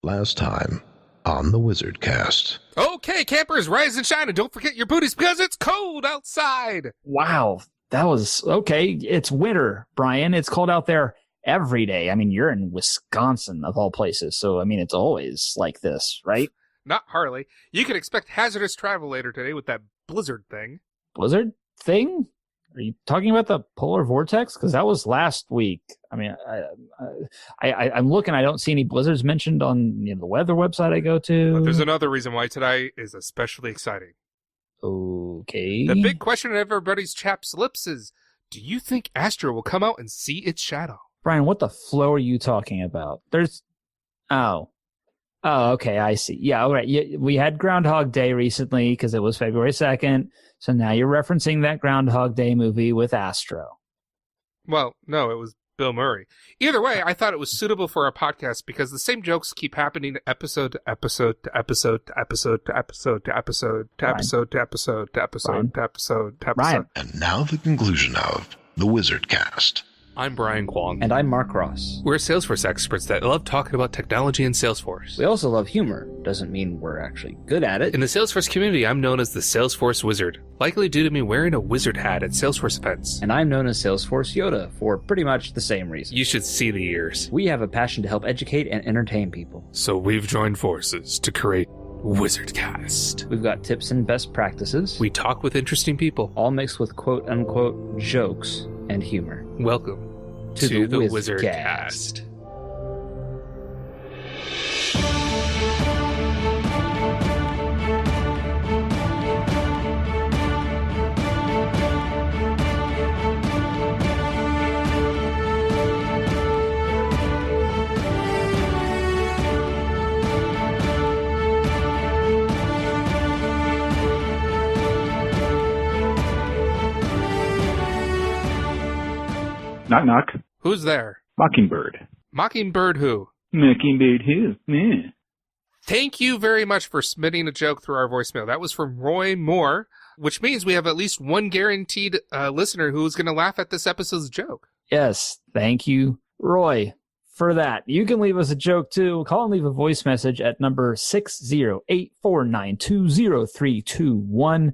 Last time on the WizardCast. Okay, campers, rise and shine, and don't forget your booties because it's cold outside. Wow, that was okay. It's winter, Brian. It's cold out there every day. I mean, you're in Wisconsin of all places, so I mean, it's always like this, right? Not Harley. You can expect hazardous travel later today with that blizzard thing. Blizzard thing? Are you talking about the polar vortex? Because that was last week. I mean, I'm looking. I don't see any blizzards mentioned on the weather website I go to. But there's another reason why today is especially exciting. Okay. The big question on everybody's chaps' lips is, do you think Astro will come out and see its shadow? Brian, what the flow are you talking about? Oh, okay, I see. Yeah, all right. We had Groundhog Day recently because it was February 2nd. So now you're referencing that Groundhog Day movie with Astro. Well, no, it was Bill Murray. Either way, I thought it was suitable for our podcast because the same jokes keep happening episode to episode to episode to episode to episode to episode to episode to episode to episode to episode to episode. And now the conclusion of the WizardCast. I'm Brian Kwong. And I'm Mark Ross. We're Salesforce experts that love talking about technology and Salesforce. We also love humor. Doesn't mean we're actually good at it. In the Salesforce community, I'm known as the Salesforce Wizard, likely due to me wearing a wizard hat at Salesforce events. And I'm known as Salesforce Yoda for pretty much the same reason. You should see the ears. We have a passion to help educate and entertain people. So we've joined forces to create WizardCast. We've got tips and best practices. We talk with interesting people. All mixed with quote-unquote jokes and humor. Welcome to the WizardCast. Knock, knock. Who's there? Mockingbird. Mockingbird who? Mockingbird who? Yeah. Thank you very much for submitting a joke through our voicemail. That was from Roy Moore, which means we have at least one guaranteed listener who is going to laugh at this episode's joke. Yes, thank you, Roy, for that. You can leave us a joke too. Call and leave a voice message at number 608-492-0321.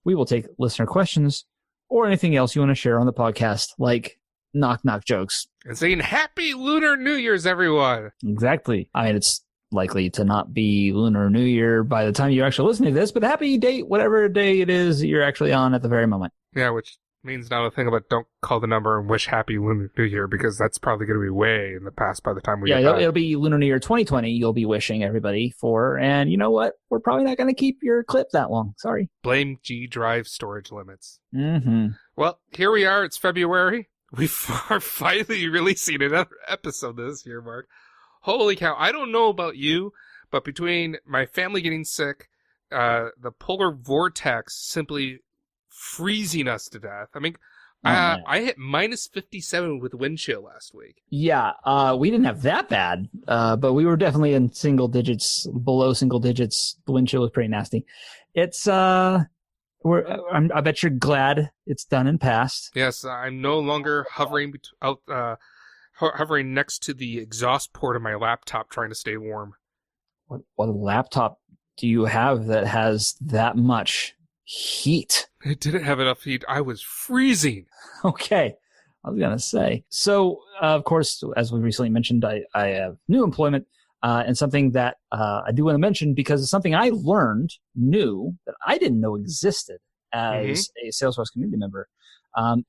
We will take listener questions or anything else you want to share on the podcast, like knock-knock jokes. And saying Happy Lunar New Year's, everyone. Exactly. I mean, it's likely to not be Lunar New Year by the time you actually listen to this, but happy date, whatever day it is you're actually on at the very moment. Yeah, which means now the thing about don't call the number and wish Happy Lunar New Year, because that's probably going to be way in the past by the time we get back. It'll be Lunar New Year 2020 you'll be wishing everybody for, and you know what? We're probably not going to keep your clip that long. Sorry. Blame G drive storage limits. Mm-hmm. Well, here we are. It's February. We are finally releasing another episode this year, Mark. Holy cow. I don't know about you, but between my family getting sick, the polar vortex simply freezing us to death. I mean, I hit minus 57 with wind chill last week. Yeah, we didn't have that bad, but we were definitely in single digits, below single digits. The wind chill was pretty nasty. It's, I bet you're glad it's done and passed. Yes, I'm no longer hovering hovering next to the exhaust port of my laptop trying to stay warm. What laptop do you have that has that much heat? It didn't have enough heat. I was freezing. Okay, I was going to say. So, of course, as we recently mentioned, I have new employment. And something that I do want to mention, because it's something I learned new that I didn't know existed as a Salesforce community member,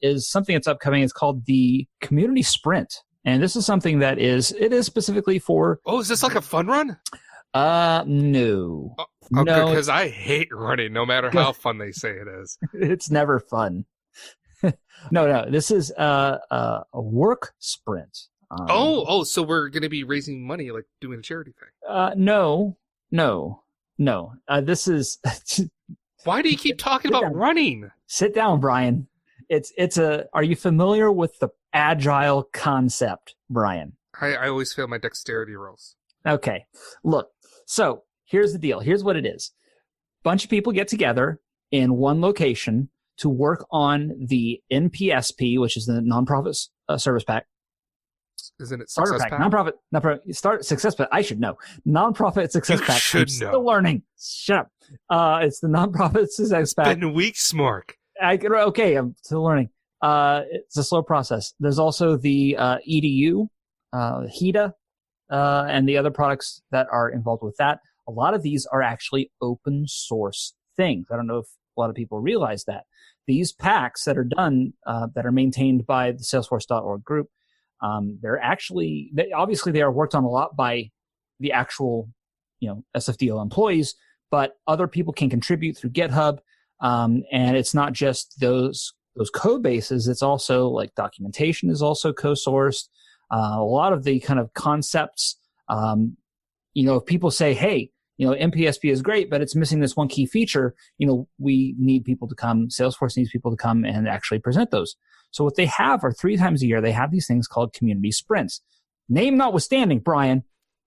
is something that's upcoming. It's called the Community Sprint. And this is something that is specifically for... Oh, is this like a fun run? No. Oh, no, because I hate running, no matter how fun they say it is. It's never fun. No. This is a work sprint. So we're going to be raising money, like doing a charity thing. No. This is... Why do you keep talking about running? Sit down, Brian. Are you familiar with the agile concept, Brian? I always fail my dexterity rolls. Okay. Look, so here's the deal. Here's what it is. Bunch of people get together in one location to work on the NPSP, which is the nonprofit service pack. Isn't it Starter Success pack, Pack? nonprofit, start success pack. I should know. Nonprofit success You pack. should I'm know. still learning. Shut up. It's the nonprofit success pack. Been weeks, Mark. Okay, I'm still learning. It's a slow process. There's also the EDU, HEDA, and the other products that are involved with that. A lot of these are actually open source things. I don't know if a lot of people realize that. These packs that are done, that are maintained by the Salesforce.org group, they're actually, obviously they are worked on a lot by the actual, SFDO employees, but other people can contribute through GitHub. And it's not just those code bases. It's also like documentation is also co-sourced. A lot of the kind of concepts, if people say, hey, MPSP is great, but it's missing this one key feature, we need people to come, Salesforce needs people to come and actually present those. So what they have are 3 times a year, they have these things called community sprints. Name notwithstanding, Brian,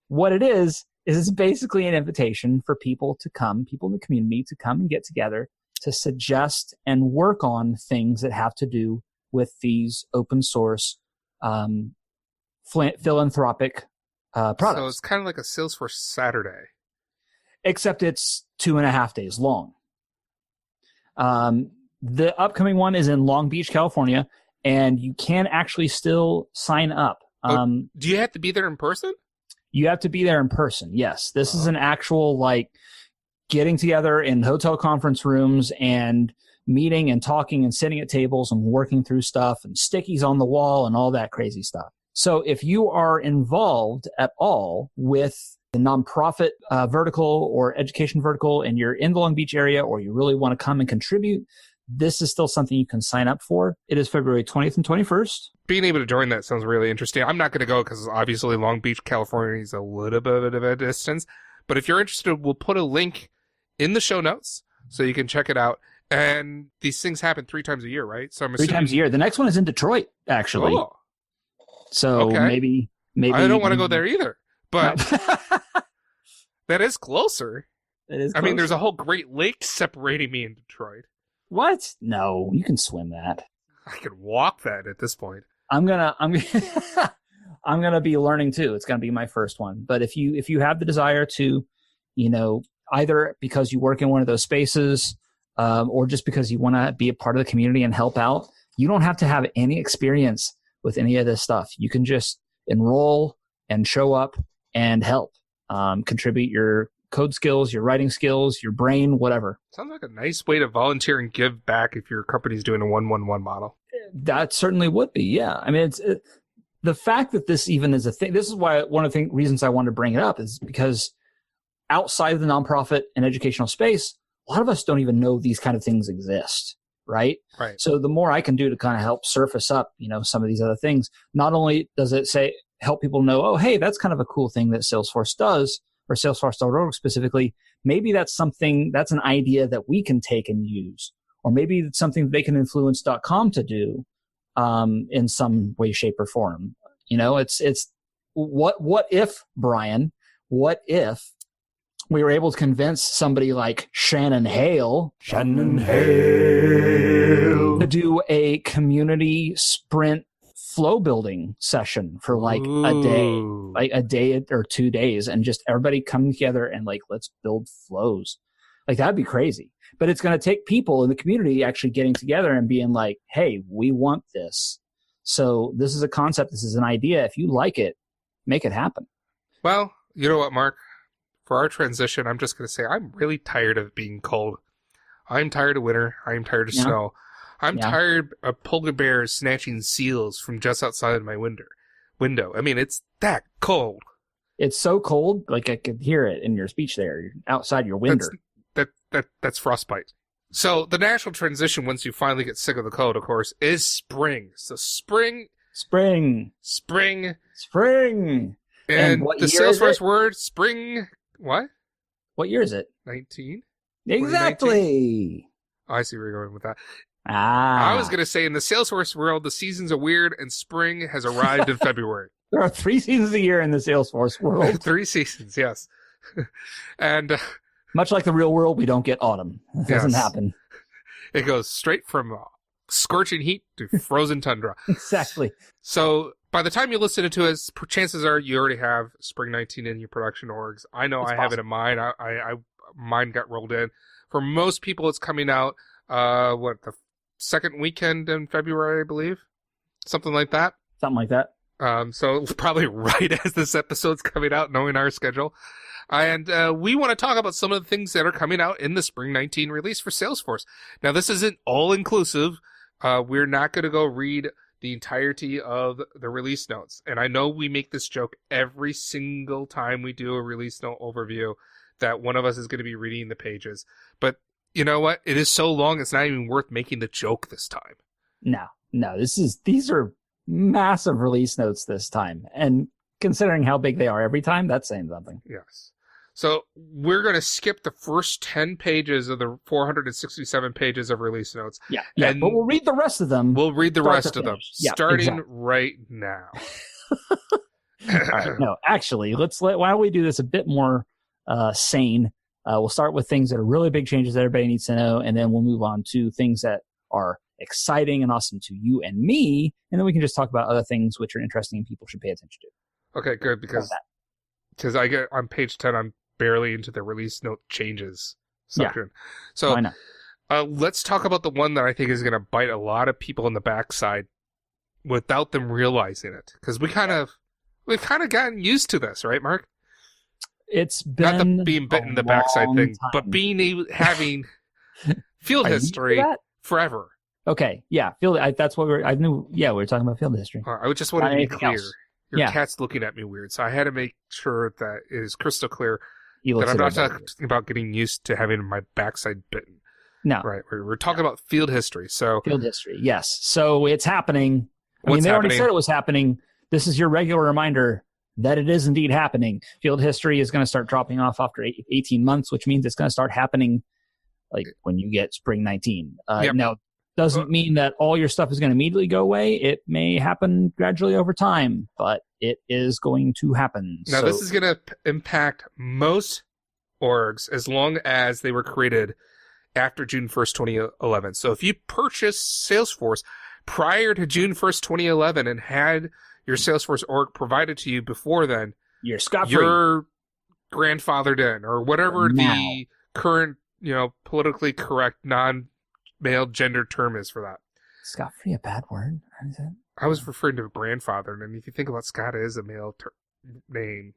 what it is it's basically an invitation for people in the community to come and get together to suggest and work on things that have to do with these open source, philanthropic products. So it's kind of like a Salesforce Saturday. Except it's 2.5 days long. The upcoming one is in Long Beach, California, and you can actually still sign up. Do you have to be there in person? You have to be there in person, yes. This is an actual, getting together in hotel conference rooms and meeting and talking and sitting at tables and working through stuff and stickies on the wall and all that crazy stuff. So if you are involved at all with the nonprofit vertical or education vertical and you're in the Long Beach area or you really want to come and contribute, this is still something you can sign up for. It is February 20th and 21st. Being able to join that sounds really interesting. I'm not going to go because obviously Long Beach, California is a little bit of a distance. But if you're interested, we'll put a link in the show notes so you can check it out. And these things happen 3 times a year, right? So I'm assuming 3 times a year. The next one is in Detroit, actually. Oh, So okay. maybe I don't want to go there either. But No. that is closer. It is I mean, there's closer. a whole Great Lake separating me and Detroit. What? No, you can swim that. I could walk that at this point. I'm gonna be learning too. It's gonna be my first one. But if you have the desire to, either because you work in one of those spaces, or just because you want to be a part of the community and help out, you don't have to have any experience with any of this stuff. You can just enroll and show up and help, contribute your code skills, your writing skills, your brain, whatever. Sounds like a nice way to volunteer and give back if your company's doing a 1-1-1 model. That certainly would be, yeah. I mean, the fact that this even is a thing. This is why one of the reasons I wanted to bring it up is because outside of the nonprofit and educational space, a lot of us don't even know these kind of things exist, right? Right. So the more I can do to kind of help surface up, some of these other things, not only does it help people know, oh, hey, that's kind of a cool thing that Salesforce does, or Salesforce.org specifically, maybe that's an idea that we can take and use. Or maybe it's something they can influence.com to do in some way, shape, or form. It's what if, Brian, what if we were able to convince somebody like Shannon Hale to do a community sprint flow building session for Ooh. a day or 2 days, and just everybody coming together and let's build flows. That'd be crazy. But it's going to take people in the community actually getting together and being like, hey, we want this. So this is a concept. This is an idea. If you like it, make it happen. Well, you know what, Mark? For our transition, I'm just going to say I'm really tired of being cold. I'm tired of winter. I'm tired of snow. I'm tired of polar bears snatching seals from just outside my window. I mean, it's that cold. It's so cold, I could hear it in your speech there. You're outside your window. That's frostbite. So the natural transition, once you finally get sick of the cold, of course, is spring. So spring. And what the year is Salesforce it? word, spring, what? What year is it? 19? Exactly. Oh, I see where you're going with that. I I was going to say, in the Salesforce world, the seasons are weird, and spring has arrived in February. There are 3 seasons a year in the Salesforce world. 3 seasons, yes. And Much like the real world, we don't get autumn. It doesn't happen. it goes straight from scorching heat to frozen tundra. Exactly. So by the time you listen to it, chances are you already have Spring 19 in your production orgs. I know It's I have it in mine. Mine got rolled in. For most people, it's coming out, the second weekend in February, I believe? Something like that. Something like that. So probably right as this episode's coming out, knowing our schedule. And we want to talk about some of the things that are coming out in the Spring 19 release for Salesforce. Now, this isn't all-inclusive. We're not going to go read the entirety of the release notes. And I know we make this joke every single time we do a release note overview that one of us is going to be reading the pages. But you know what? It is so long, it's not even worth making the joke this time. No, these are massive release notes this time. And considering how big they are every time, that's saying something. Yes. So we're going to skip the first 10 pages of the 467 pages of release notes. Yeah. But we'll read the rest of them. We'll read the rest of them, starting exactly. right now. All right. No, actually, why don't we do this a bit more sane? We'll start with things that are really big changes that everybody needs to know, and then we'll move on to things that are exciting and awesome to you and me, and then we can just talk about other things which are interesting and people should pay attention to. Okay, good, because I get on page 10, I'm barely into the release note changes section. Yeah. So why not? Let's talk about the one that I think is going to bite a lot of people in the backside without them realizing it, because we've kind of gotten used to this, right, Mark? It's been not the being bitten in the backside thing, but having field history forever. Okay, yeah, that's what I knew. Yeah, we were talking about field history. I just wanted to be clear. Else. Your cat's looking at me weird, so I had to make sure that it is crystal clear that I'm not talking about getting used to having my backside bitten. No, right. We're talking about field history. So field history, yes. So it's happening. They already said it was happening. This is your regular reminder that it is indeed happening. Field history is going to start dropping off after 18 months, which means it's going to start happening like when you get Spring 19. Now, doesn't mean that all your stuff is going to immediately go away. It may happen gradually over time, but it is going to happen. Now, this is going to impact most orgs as long as they were created after June 1st, 2011. So if you purchased Salesforce prior to June 1st, 2011 and had your Salesforce org provided to you before then, you're scot-free. You're grandfathered in, or whatever the current, politically correct non-male gender term is for that. Scot-free, a bad word? I was referring to grandfathered, and if you think about Scott, it is a male name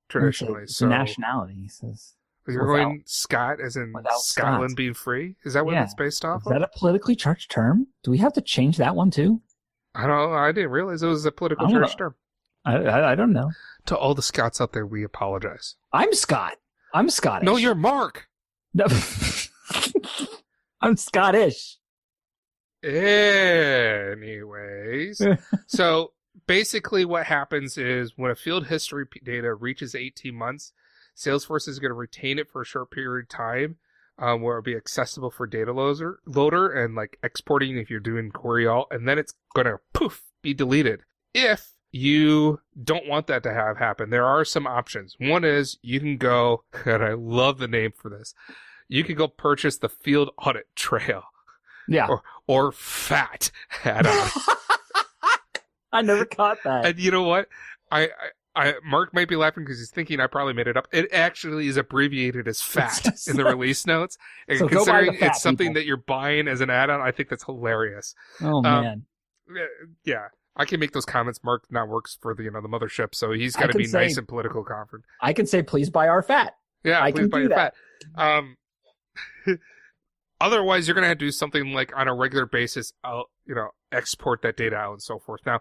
traditionally. So nationality says. You're going Scott as in Scotland being free? Is that what it's based off of? Is that a politically charged term? Do we have to change that one too? I don't know. I didn't realize it was a political charged term. I don't know. To all the Scots out there, we apologize. I'm Scott. I'm Scottish. No, you're Mark. No. I'm Scottish. Anyways. So basically what happens is when a field history data reaches 18 months, Salesforce is going to retain it for a short period of time where it'll be accessible for data loader and like exporting if you're doing query all, and then it's going to be deleted. If you don't want that to happen, there are some options. One is you can go, and I love the name for this, you can go purchase the Field Audit Trail. Yeah. Or FAT add-on. I never caught that. And you know what? Mark might be laughing because he's thinking I probably made it up. It actually is abbreviated as FAT in the release notes. And so considering FAT, it's something that you're buying as an add-on, I think that's hilarious. Oh, man. Yeah. I can make those comments. Mark now works for the mothership, so he's got to be nice and political confident. I can say, please buy our FAT. Yeah, please buy your FAT. Otherwise, you're going to have to do something like on a regular basis, export that data out and so forth. Now,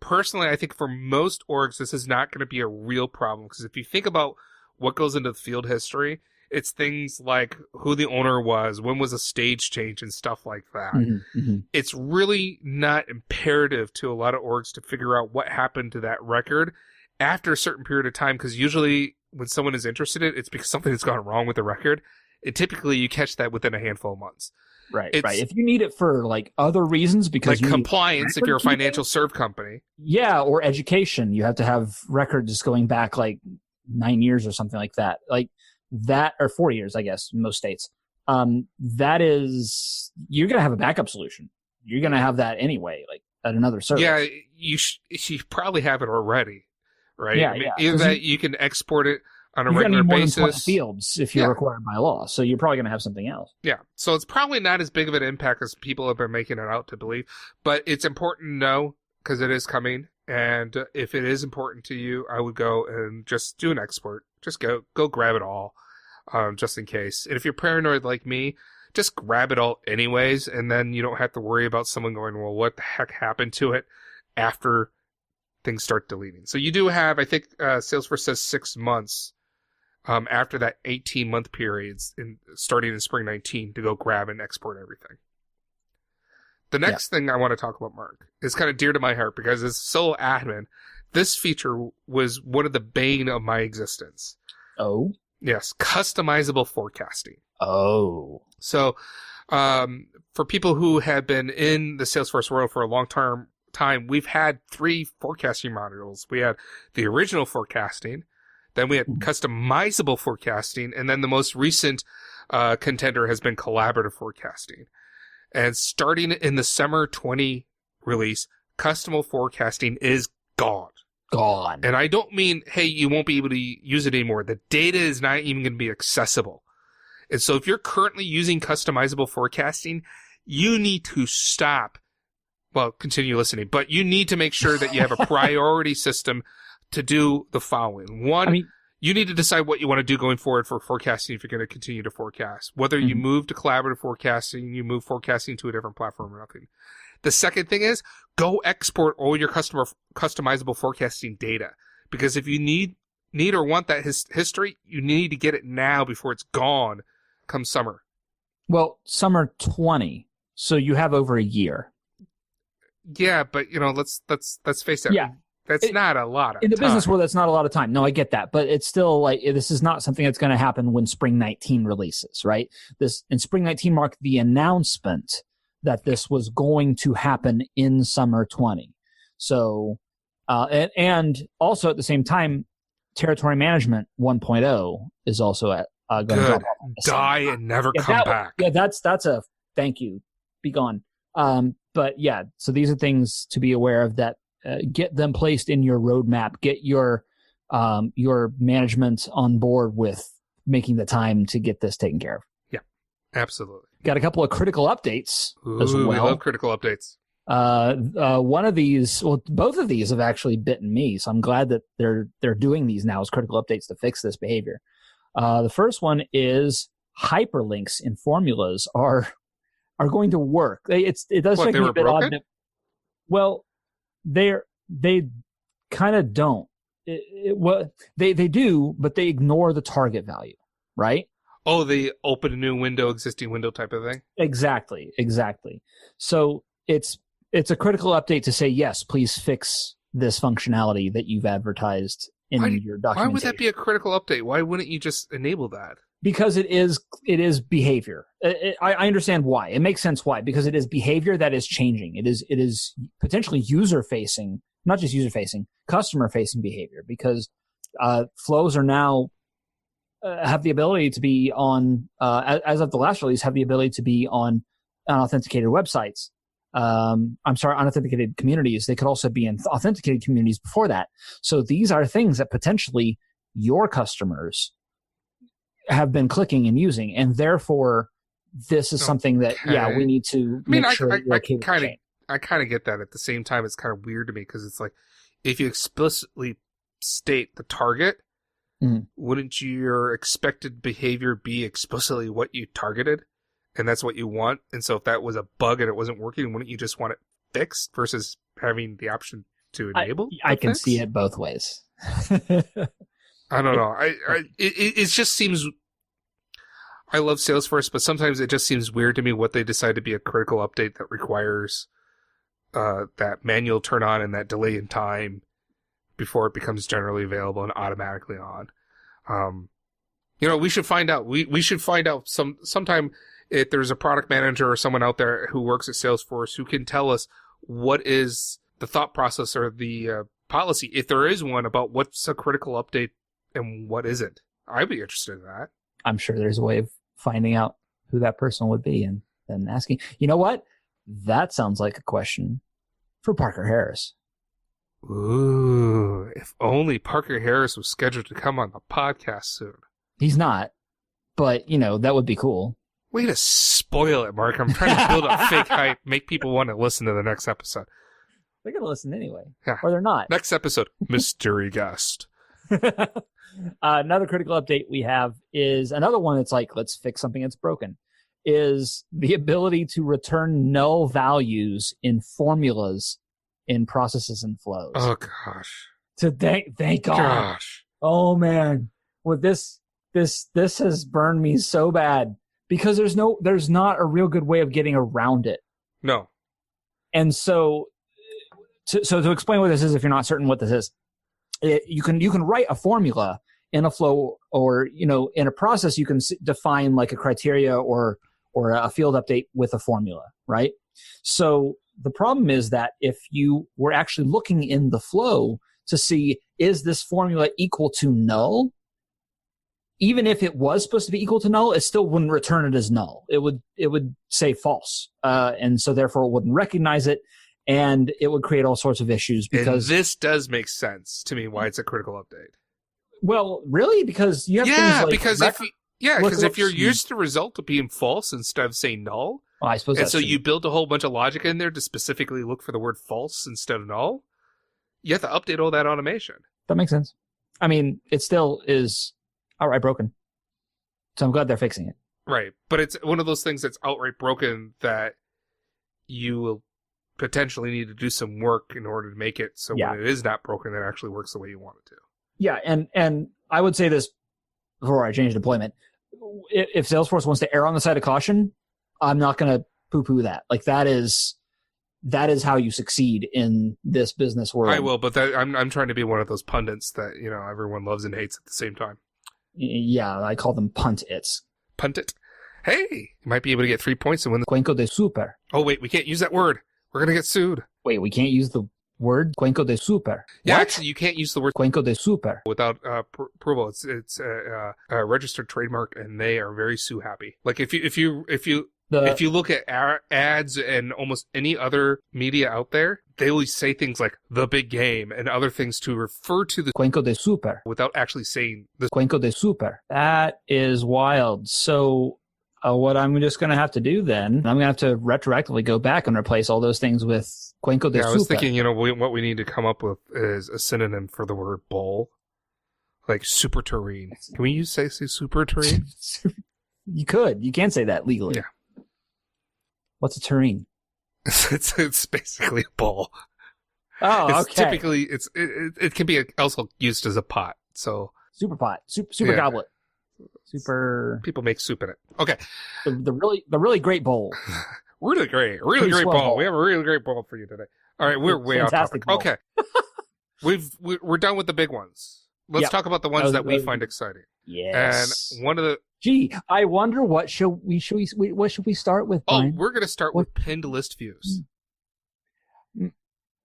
personally, I think for most orgs, this is not going to be a real problem because if you think about what goes into the field history, it's things like who the owner was, when was a stage change, and stuff like that. Mm-hmm, mm-hmm. It's really not imperative to a lot of orgs to figure out what happened to that record after a certain period of time because usually when someone is interested in it, it's because something has gone wrong with the record. And typically you catch that within a handful of months. Right. If you need it for like other reasons, because like compliance, if you're a financial serve company. Yeah. Or education, you have to have records going back like 9 years or something like that. Like that, or 4 years, I guess, in most states. That is, you're going to have a backup solution. You're going to have that anyway. Like another service. Yeah, you probably have it already, right? Yeah, I mean, yeah. either that you can export it on a You're going to regular need more than 20 basis. fields if you're Yeah. required by law. So you're probably going to have something else. Yeah, so it's probably not as big of an impact as people have been making it out to believe, but it's important to know because it is coming. And if it is important to you, I would go and just do an export. Just go grab it all, just in case. And if you're paranoid like me, just grab it all anyways, and then you don't have to worry about someone going, well, what the heck happened to it after things start deleting. So you do have, I think Salesforce says 6 months after that 18-month period starting in spring 19 to go grab and export everything. The next thing I want to talk about, Mark, is kind of dear to my heart because as sole admin, this feature was one of the bane of my existence. Oh? Yes, customizable forecasting. Oh. So for people who have been in the Salesforce world for a long time, we've had 3 forecasting modules. We had the original forecasting, then we had customizable forecasting, and then the most recent contender has been collaborative forecasting. And starting in the summer 20 release, customizable forecasting is gone. Gone. And I don't mean, hey, you won't be able to use it anymore. The data is not even going to be accessible. And so if you're currently using customizable forecasting, you need to stop. Well, continue listening, but you need to make sure that you have a priority system to do the following. One, you need to decide what you want to do going forward for forecasting if you're going to continue to forecast. Whether you move to collaborative forecasting, you move forecasting to a different platform or nothing. The second thing is go export all your customizable forecasting data. Because if you need or want that history, you need to get it now before it's gone come summer. Well, summer 20. So you have over a year. Yeah, but let's face it. Yeah. That's not a lot of in the time. business world. That's not a lot of time. No, I get that, but it's still like this is not something that's going to happen when Spring 19 releases, right? This in Spring 19 marked the announcement that this was going to happen in summer 20. So, and also at the same time, territory management 1.0 is also going to drop off. Die and never come back. Yeah, that's a thank you. Be gone. But yeah, so these are things to be aware of that. Get them placed in your roadmap. Get your management on board with making the time to get this taken care of. Yeah, absolutely. Got a couple of critical updates as well. We love critical updates. One of these, well, both of these have actually bitten me, so I'm glad that they're doing these now as critical updates to fix this behavior. The first one is hyperlinks in formulas are going to work. It does What, make they me were a bit broken? odd. Well, they kind of don't. They do, but they ignore the target value, right? Oh, the open a new window, existing window type of thing? Exactly. So it's a critical update to say, yes, please fix this functionality that you've advertised in your documentation. Why would that be a critical update? Why wouldn't you just enable that? Because it is behavior. I understand why. It makes sense why. Because it is behavior that is changing. It is potentially user-facing, not just user-facing, customer-facing behavior. Because flows are now have the ability to be on, as of the last release, have the ability to be on unauthenticated websites. Unauthenticated communities. They could also be in authenticated communities before that. So these are things that potentially your customers have been clicking and using, and therefore this is something that we need to make sure that you're okay with the change. I kind of get that. At the same time, it's kind of weird to me because it's like if you explicitly state the target, wouldn't your expected behavior be explicitly what you targeted, and that's what you want? And so if that was a bug and it wasn't working, wouldn't you just want it fixed versus having the option to enable? I can see it both ways. I don't know. It just seems. I love Salesforce, but sometimes it just seems weird to me what they decide to be a critical update that requires that manual turn on and that delay in time before it becomes generally available and automatically on. We should find out. We should find out sometime if there's a product manager or someone out there who works at Salesforce who can tell us what is the thought process or the policy, if there is one, about what's a critical update and what isn't. I'd be interested in that. I'm sure there's a way of finding out who that person would be and then asking. You know what? That sounds like a question for Parker Harris. Ooh, if only Parker Harris was scheduled to come on the podcast soon. He's not, but, that would be cool. Way to spoil it, Mark. I'm trying to build up fake hype, make people want to listen to the next episode. They're going to listen anyway. Yeah. Or they're not. Next episode, mystery guest. Another critical update we have is another one that's like, let's fix something that's broken, is the ability to return null values in formulas in processes and flows. Oh, gosh. So thank God. Gosh. Oh, man. With this has burned me so bad because there's not a real good way of getting around it. No. And so to explain what this is, if you're not certain what this is, you can write a formula in a flow, or in a process you can define like a criteria or a field update with a formula, right? So the problem is that if you were actually looking in the flow to see, is this formula equal to null? Even if it was supposed to be equal to null, it still wouldn't return it as null. It would say false. And so therefore it wouldn't recognize it, and it would create all sorts of issues because and this does make sense to me why it's a critical update. Well, really? Because you have things like because if you're used to the result of being false instead of saying null, I suppose and that's so true. you build a whole bunch of logic in there to specifically look for the word false instead of null, you have to update all that automation. That makes sense. I mean, it still is outright broken. So I'm glad they're fixing it. Right. But it's one of those things that's outright broken that you will potentially need to do some work in order to make it so when it is not broken, it actually works the way you want it to. Yeah, and I would say this before I change deployment. If Salesforce wants to err on the side of caution, I'm not going to poo-poo that. Like that is how you succeed in this business world. I will, but I'm trying to be one of those pundits that everyone loves and hates at the same time. Yeah, I call them punt-its. Punt-it? Hey, you might be able to get 3 points and win the... Cuenco de super. Oh, wait, we can't use that word. We're going to get sued. Wait, we can't use the word Cuenco de super? Yeah, What? actually, you can't use the word Cuenco de super. without approval. It's a registered trademark, and they are very sue happy. Like if you look at ads and almost any other media out there, they always say things like the big game and other things to refer to the Cuenco de super. without actually saying the... Cuenco de super. That is wild. So what I'm just going to have to do then, I'm going to have to retroactively go back and replace all those things with Cuenco de super. I was thinking, what we need to come up with is a synonym for the word bowl. Like super terrain. Can we say super terrain? You could. You can say that legally. Yeah. What's a tureen? It's basically a bowl. Oh, It's okay. typically it can be also used as a pot. So Super pot, super Yeah. goblet, super. people make soup in it. Okay, The really great bowl. really great Pretty bowl. swell bowl. We have a really great bowl for you today. All right, we're way off Fantastic topic. bowl. Okay, we're done with the big ones. Let's Yep. talk about the ones that we find exciting. Yes. And one of the Gee, I wonder what should we start with, Brian? we're gonna start with pinned list views.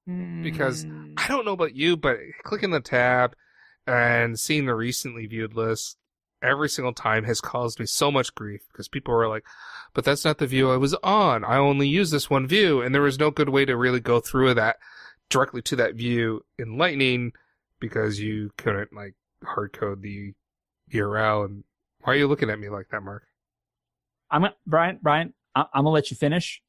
Because I don't know about you, but clicking the tab and seeing the recently viewed list every single time has caused me so much grief because people were like, but that's not the view I was on. I only use this one view. And there was no good way to really go through that directly to that view in Lightning because you couldn't hard code the URL. And why are you looking at me like that, Mark? Brian, I'm gonna let you finish.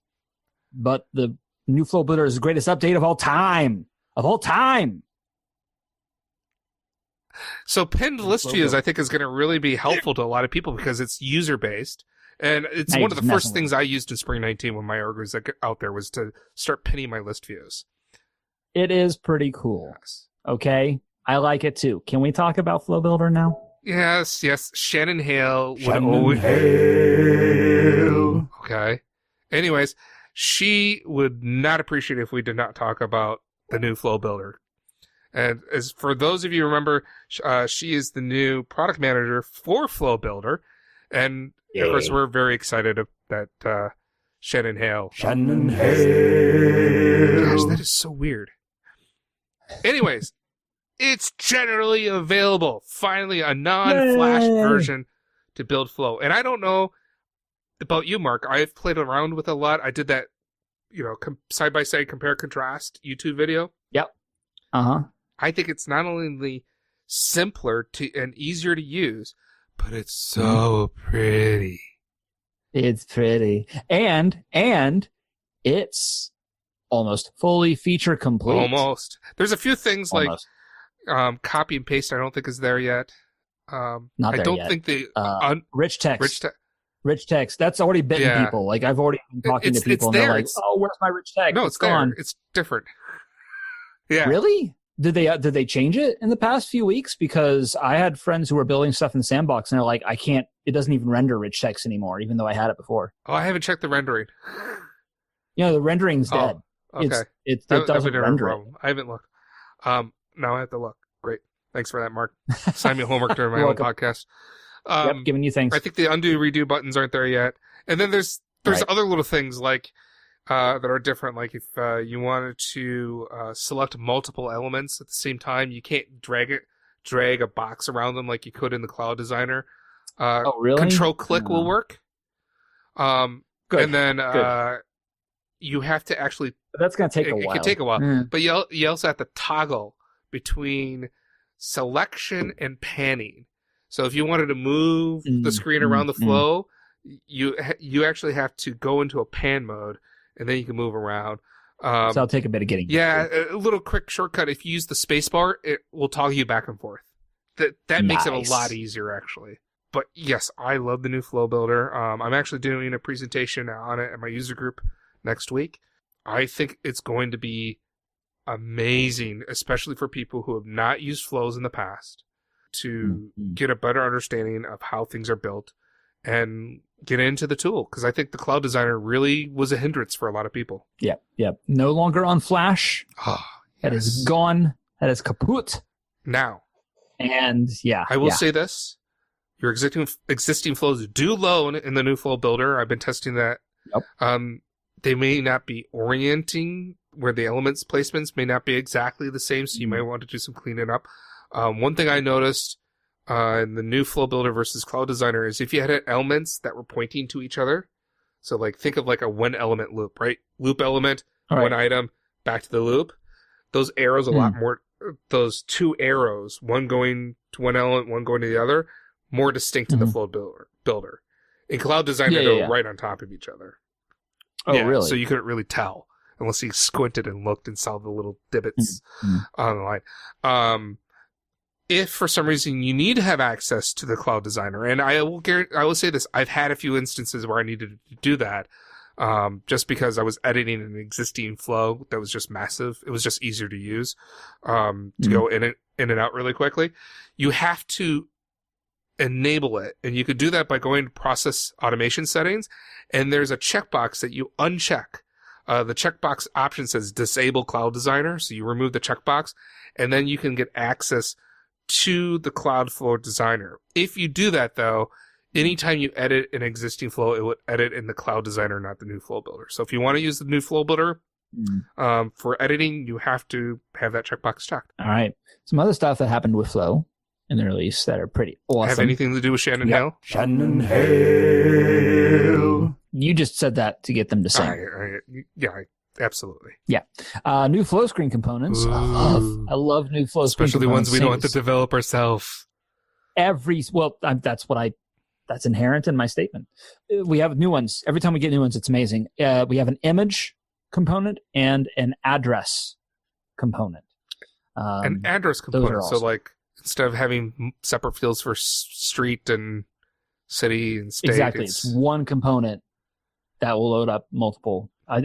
But the new Flow Builder is the greatest update of all time. Of all time. So pinned list Flow views, Builder. I think, is going to really be helpful to a lot of people because it's user-based. And it's Hey, one of the just first messing things I used in Spring 19 when my org was out there was to start pinning my list views. It is pretty cool. Yes. Okay, I like it too. Can we talk about Flow Builder now? Yes. Shannon Hale. Shannon Hale. Okay. Anyways, she would not appreciate if we did not talk about the new Flow Builder. And as for those of you who remember, she is the new product manager for Flow Builder. And of course, we're very excited that Shannon Hale. Shannon Hale. Gosh, that is so weird. Anyways, it's generally available. Finally, a non-Flash Yay. version to build Flow. And I don't know about you, Mark. I've played around with it a lot. I did that side by side compare contrast YouTube video. Yep. Uh-huh. I think it's not only simpler and easier to use, but it's so pretty. It's pretty. And it's almost fully feature complete. Almost. There's a few things Almost. like copy and paste I don't think is there yet. Not I there don't yet. think the Rich text. rich Rich text. That's already bitten Yeah. people. Like, I've already been talking to people, and they're there. like, "Oh, where's my rich text?" No, it's gone. there. It's different. Yeah. Really? Did they change it in the past few weeks? Because I had friends who were building stuff in the sandbox, and they're like, "I can't. It doesn't even render rich text anymore, even though I had it before." Oh, I haven't checked the rendering. The rendering's dead. Okay. It That would doesn't be a render it. problem. I haven't looked. Now I have to look. Great. Thanks for that, Mark. Sign me homework during my You're own welcome. podcast. Yep, giving you things. I think the undo redo buttons aren't there yet. And then there's Right. other little things like that are different. Like if you wanted to select multiple elements at the same time, you can't drag a box around them like you could in the Cloud Designer. Oh, really? Control click will work. Good. And then Good. you have to actually. But that's going to take a It while. can take a while, Mm. but you also have to toggle between selection and panning. So if you wanted to move the screen around the flow, you actually have to go into a pan mode, and then you can move around. So it'll take a bit of getting. Yeah, a little quick shortcut. If you use the spacebar, it will toggle you back and forth. That makes it a Nice. lot easier, actually. But yes, I love the new flow builder. I'm actually doing a presentation on it at my user group next week. I think it's going to be amazing, especially for people who have not used flows in the past, to get a better understanding of how things are built and get into the tool. Because I think the Cloud Designer really was a hindrance for a lot of people. Yep. No longer on Flash. That Yes. is gone. That is kaput. Now, And I will say this. Your existing flows do load in the new flow builder. I've been testing that. Yep. They may not be orienting where the elements placements may not be exactly the same, so you may want to do some cleaning up. One thing I noticed in the new flow builder versus Cloud Designer is if you had elements that were pointing to each other, so like think of like a one element loop, right? Loop element, one item, back to the loop. Those arrows a lot more, those two arrows, one going to one element, one going to the other, more distinct in the flow builder. In Cloud Designer, they're right on top of each other. Oh, really? So you couldn't really tell unless you squinted and looked and saw the little divots on the line. If for some reason you need to have access to the Cloud Designer, and I will say this, I've had a few instances where I needed to do that, just because I was editing an existing flow that was just massive. It was just easier to use, to go in and out really quickly. You have to enable it, and you could do that by going to process automation settings, and there's a checkbox that you uncheck. The checkbox option says disable Cloud Designer, so you remove the checkbox, and then you can get access to the Cloud Flow Designer. If you do that, though, anytime you edit an existing flow, it would edit in the Cloud Designer, not the new flow builder. So if you want to use the new flow builder for editing, you have to have that checkbox checked. All right. Some other stuff that happened with Flow in the release that are pretty awesome. Have anything to do with Shannon Hale? Shannon Hale. You just said that to get them to sing. Absolutely. Yeah. New flow screen components. I love new flow screen Especially components. ones we don't have to develop ourselves. That's inherent in my statement. We have new ones. Every time we get new ones, it's amazing. We have an image component and an address component. An address component. So awesome. like instead of having separate fields for street and city and state. Exactly. It's one component that will load up multiple. I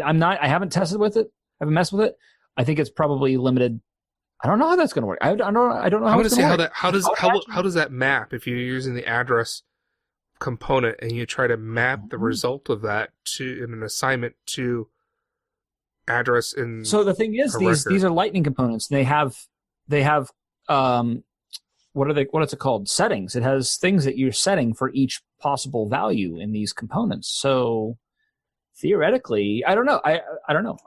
haven't tested with it. I haven't messed with it. I think it's probably limited. I don't know how that's going to work. I don't know how it's going to work. How does that map if you're using the address component and you try to map the result of that to in an assignment to address in. So the thing is, these are lightning components. They have what is it called? Settings. It has things that you're setting for each possible value in these components. So theoretically, I don't know. I don't know.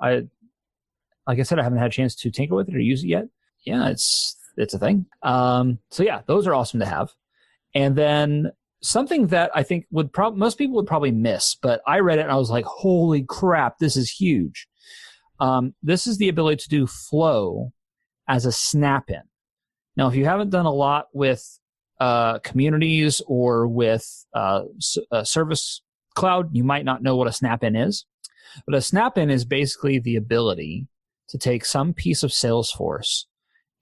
Like I said, I haven't had a chance to tinker with it or use it yet. Yeah, it's a thing. So yeah, those are awesome to have. And then something that I think most people would probably miss, but I read it and I was like, holy crap, this is huge. This is the ability to do flow as a snap-in. Now, if you haven't done a lot with communities or with Service Cloud, you might not know what a snap-in is. But a snap-in is basically the ability to take some piece of Salesforce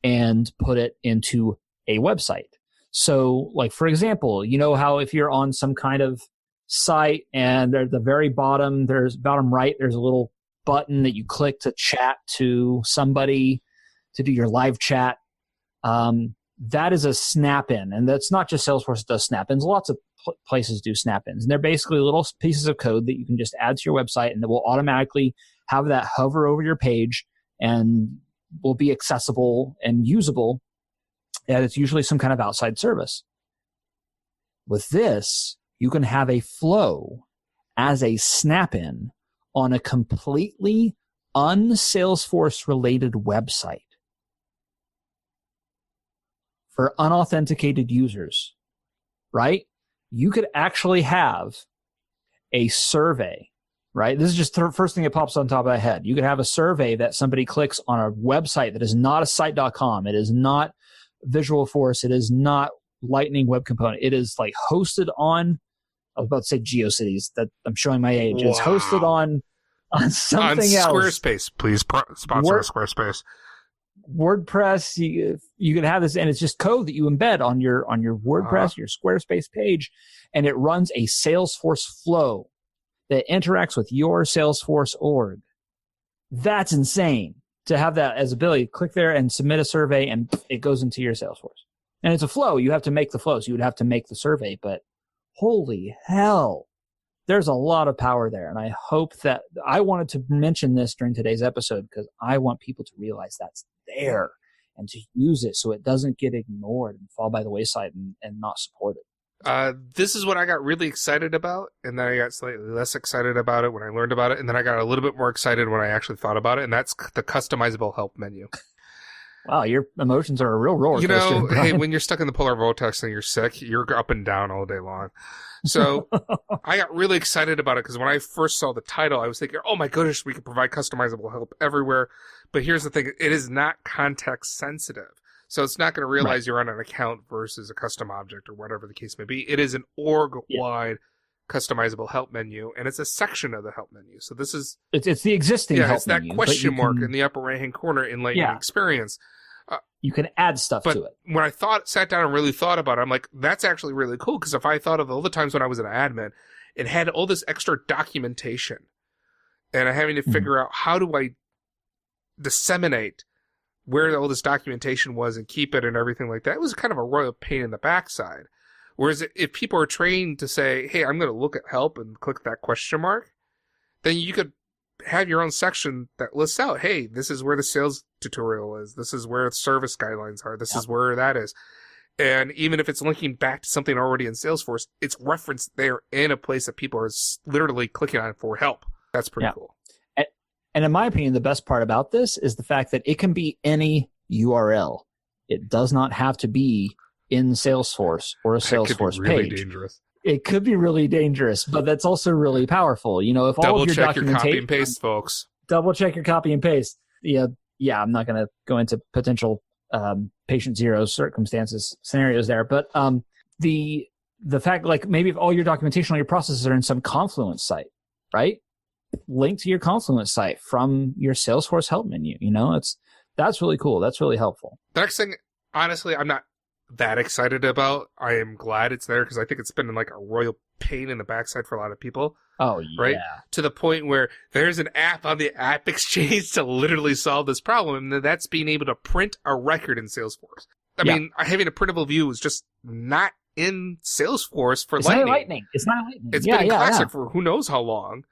and put it into a website. So, like, for example, you know how if you're on some kind of site and at the very bottom right, there's a little button that you click to chat to somebody, to do your live chat. That is a snap-in. And that's not just Salesforce that does snap-ins. Lots of places do snap-ins. And they're basically little pieces of code that you can just add to your website, and that will automatically have that hover over your page and will be accessible and usable. And it's usually some kind of outside service. With this, you can have a flow as a snap-in on a completely un-Salesforce related website for unauthenticated users, right? You could actually have a survey, right? This is just the first thing that pops on top of my head. You could have a survey that somebody clicks on a website that is not a site.com. It is not Visualforce. It is not Lightning Web Component. It is like hosted on, I was about to say GeoCities, that I'm showing my age. Wow. It's hosted on something else. Squarespace, please sponsor Squarespace. WordPress, you can have this, and it's just code that you embed on your WordPress, your Squarespace page, and it runs a Salesforce flow that interacts with your Salesforce org. That's insane to have that as ability. Click there and submit a survey, and it goes into your Salesforce. And it's a flow. You have to make the flow, so you would have to make the survey, but holy hell, there's a lot of power there. And I hope that I wanted to mention this during today's episode because I want people to realize that's there and to use it so it doesn't get ignored and fall by the wayside and not supported. This is what I got really excited about, and then I got slightly less excited about it when I learned about it, and then I got a little bit more excited when I actually thought about it, and that's the customizable help menu. Wow, your emotions are a real roller coaster. You know, hey, when you're stuck in the polar vortex and you're sick, you're up and down all day long. So I got really excited about it because when I first saw the title, I was thinking, oh my goodness, we can provide customizable help everywhere. But here's the thing. It is not context sensitive. So it's not going to realize you're on an account versus a custom object or whatever the case may be. It is an org-wide customizable help menu, and it's a section of the help menu. So this is... It's the existing help menu. Yeah, it's that question mark in the upper right-hand corner in Lightning Experience. You can add stuff to it. When I sat down and really thought about it, I'm like, that's actually really cool, because if I thought of all the times when I was an admin, it had all this extra documentation, and I'm having to figure out how do I disseminate where all this documentation was and keep it and everything like that. It was kind of a royal pain in the backside. Whereas if people are trained to say, hey, I'm going to look at help and click that question mark, then you could have your own section that lists out, hey, this is where the sales tutorial is. This is where service guidelines are. This is where that is. And even if it's linking back to something already in Salesforce, it's referenced there in a place that people are literally clicking on for help. That's pretty cool. And in my opinion, the best part about this is the fact that it can be any URL. It does not have to be in Salesforce or a Salesforce really page. Dangerous. It could be really dangerous, but that's also really powerful. You know, if all of your double check your copy and paste, folks. Double check your copy and paste. Yeah, I'm not going to go into potential patient zero scenarios there, but the fact, like, maybe if all your documentation on your processes are in some Confluence site, right? Link to your Confluence site from your Salesforce help menu. You know, that's really cool. That's really helpful. The next thing, honestly, I'm not that excited about. I am glad it's there because I think it's been like a royal pain in the backside for a lot of people. Oh, yeah. Right? To the point where there's an app on the App Exchange to literally solve this problem, and that's being able to print a record in Salesforce. I mean, having a printable view is just not in Salesforce for Lightning. It's not Lightning. It's been in Classic for who knows how long.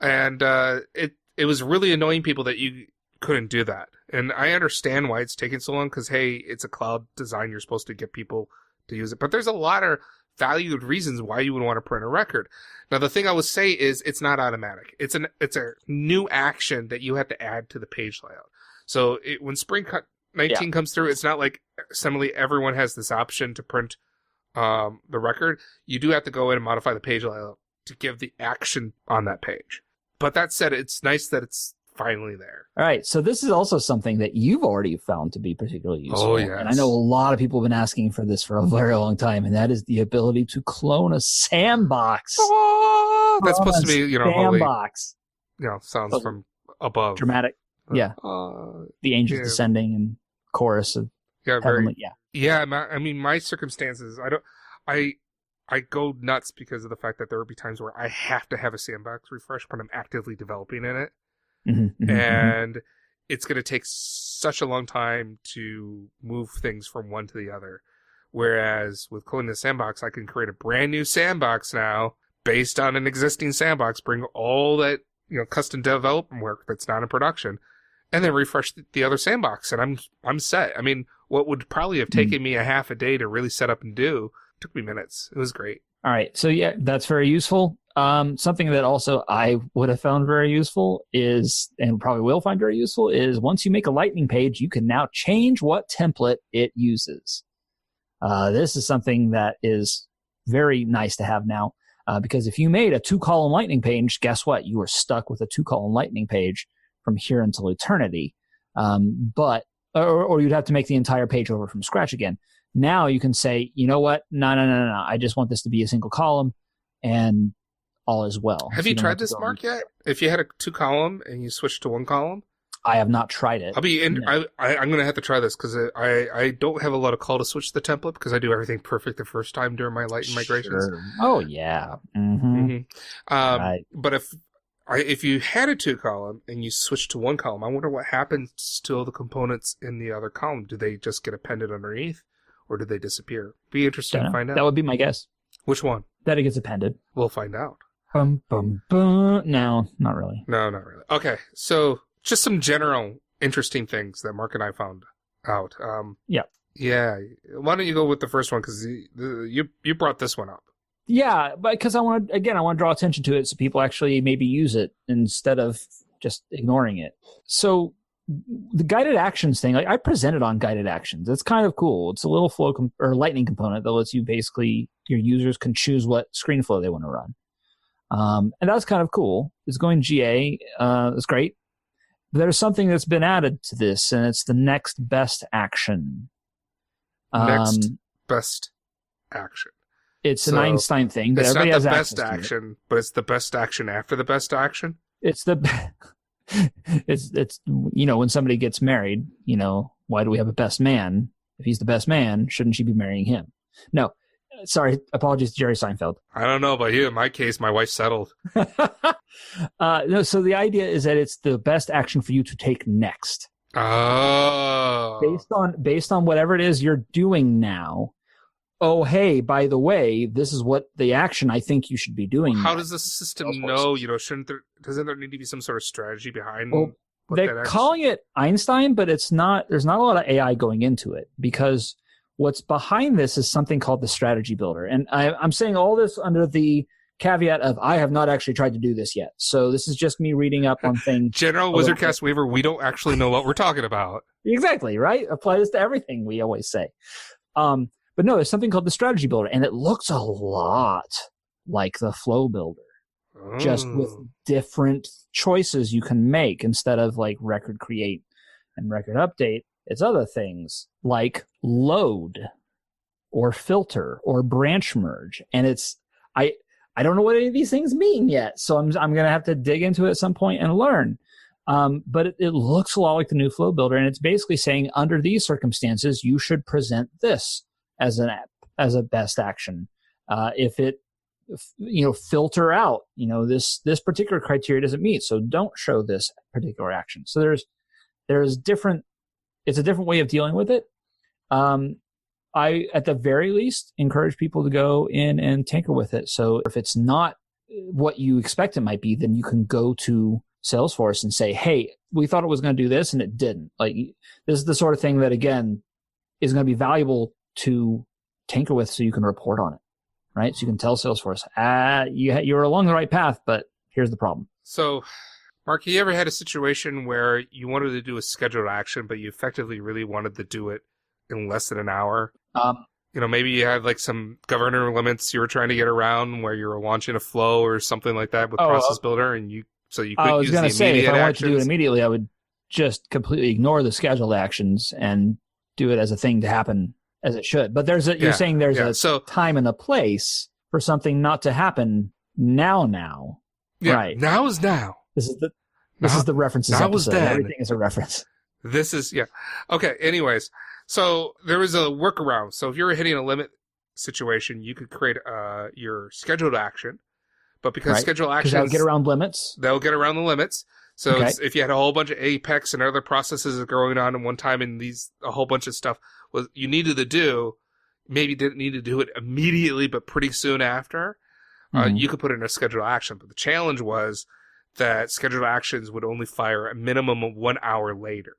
And it was really annoying people that you couldn't do that. And I understand why it's taking so long because, hey, it's a cloud design. You're supposed to get people to use it. But there's a lot of valued reasons why you would want to print a record. Now, the thing I would say is it's not automatic. It's a new action that you have to add to the page layout. So when Spring 19 comes through, it's not like suddenly everyone has this option to print the record. You do have to go in and modify the page layout to give the action on that page. But that said, it's nice that it's finally there. All right, so this is also something that you've already found to be particularly useful. Oh, yes. And I know a lot of people have been asking for this for a very long time, and that is the ability to clone a sandbox. Oh, that's supposed to be, holy, sandbox. sounds from above. Dramatic. Yeah. The angels yeah. descending and chorus of Yeah, heavenly. Yeah, my circumstances, I go nuts because of the fact that there will be times where I have to have a sandbox refresh, but I'm actively developing in it. And it's going to take such a long time to move things from one to the other. Whereas with cloning the sandbox, I can create a brand new sandbox now based on an existing sandbox, bring all that, custom development work that's not in production, and then refresh the other sandbox. And I'm set. I mean, what would probably have taken me a half a day to really set up and do took me minutes. It was great. All right. So yeah, that's very useful. Something that also I would have found very useful is, and probably will find very useful, is once you make a lightning page, you can now change what template it uses. This is something that is very nice to have now, because if you made a 2-column lightning page, guess what? You are stuck with a 2-column lightning page from here until eternity. Or you'd have to make the entire page over from scratch again. Now you can say, you know what? No. I just want this to be a single column, and all is well. Have you tried this, Mark, yet? If you had a 2-column and you switched to 1 column? I have not tried it. I'm going to have to try this because I don't have a lot of call to switch the template because I do everything perfect the first time during my Light migrations. Sure. Oh, yeah. Right. But if you had a 2-column and you switched to 1 column, I wonder what happens to all the components in the other column. Do they just get appended underneath, or do they disappear? Be interesting to find out. That would be my guess. Which one? That it gets appended. We'll find out. Bum, bum, bum. No, not really. No, not really. Okay, so just some general interesting things that Mark and I found out. Yeah. Why don't you go with the first one, because you brought this one up. Yeah, but because I want to draw attention to it so people actually maybe use it instead of just ignoring it. So the guided actions thing, I presented on guided actions. It's kind of cool. It's a little flow or lightning component that lets you basically, your users can choose what screen flow they want to run. And that's kind of cool. It's going GA. It's great. But there's something that's been added to this, and it's the next best action. Next best action. It's an Einstein thing, but it's everybody not has the access best to action, but it's the best action after the best action. It's it's when somebody gets married, why do we have a best man? If he's the best man, shouldn't she be marrying him? No, sorry, apologies to Jerry Seinfeld. I don't know about you. In my case, my wife settled. No, so the idea is that it's the best action for you to take next. Oh. Based on whatever it is you're doing now. Oh, hey, by the way, this is what the action I think you should be doing. How does the system know? Doesn't there need to be some sort of strategy behind? Well, they're calling it Einstein, but it's not. There's not a lot of AI going into it, because what's behind this is something called the strategy builder. And I'm saying all this under the caveat of I have not actually tried to do this yet. So this is just me reading up on things. General WizardCast waiver, we don't actually know what we're talking about. Exactly, right? Apply this to everything, we always say. But no, there's something called the strategy builder, and it looks a lot like the flow builder, just with different choices you can make. Instead of like record create and record update, it's other things like load or filter or branch merge. And I don't know what any of these things mean yet, so I'm going to have to dig into it at some point and learn. But it looks a lot like the new flow builder, and it's basically saying under these circumstances, you should present this as a best action. If it, filter out, this particular criteria doesn't meet, so don't show this particular action. So there's different, it's a different way of dealing with it. I, at the very least, encourage people to go in and tinker with it. So if it's not what you expect it might be, then you can go to Salesforce and say, hey, we thought it was going to do this and it didn't. Like, this is the sort of thing that, again, is going to be valuable to tinker with so you can report on it, right? So you can tell Salesforce, you're along the right path, but here's the problem. So, Mark, you ever had a situation where you wanted to do a scheduled action, but you effectively really wanted to do it in less than an hour? Maybe you had like some governor limits you were trying to get around where you were launching a flow or something like that with Process Builder, and you So you I could was use going the to say, if immediate I wanted to do it actions. immediately, I would just completely ignore the scheduled actions and do it as a thing to happen as it should. But you're saying there's a So time and a place for something not to happen now. yeah, Right. now is now. This is the references now was episode. then. Everything is a reference. This is, yeah. Okay, anyways. So there was a workaround. So if you were hitting a limit situation, you could create your scheduled action. But because Right. scheduled Because actions, that would get around limits. they'll get around the limits. So Okay. if you had a whole bunch of Apex and other processes going on at one time and a whole bunch of stuff you needed to do, maybe didn't need to do it immediately, but pretty soon after, you could put in a scheduled action. But the challenge was that scheduled actions would only fire a minimum of 1 hour later,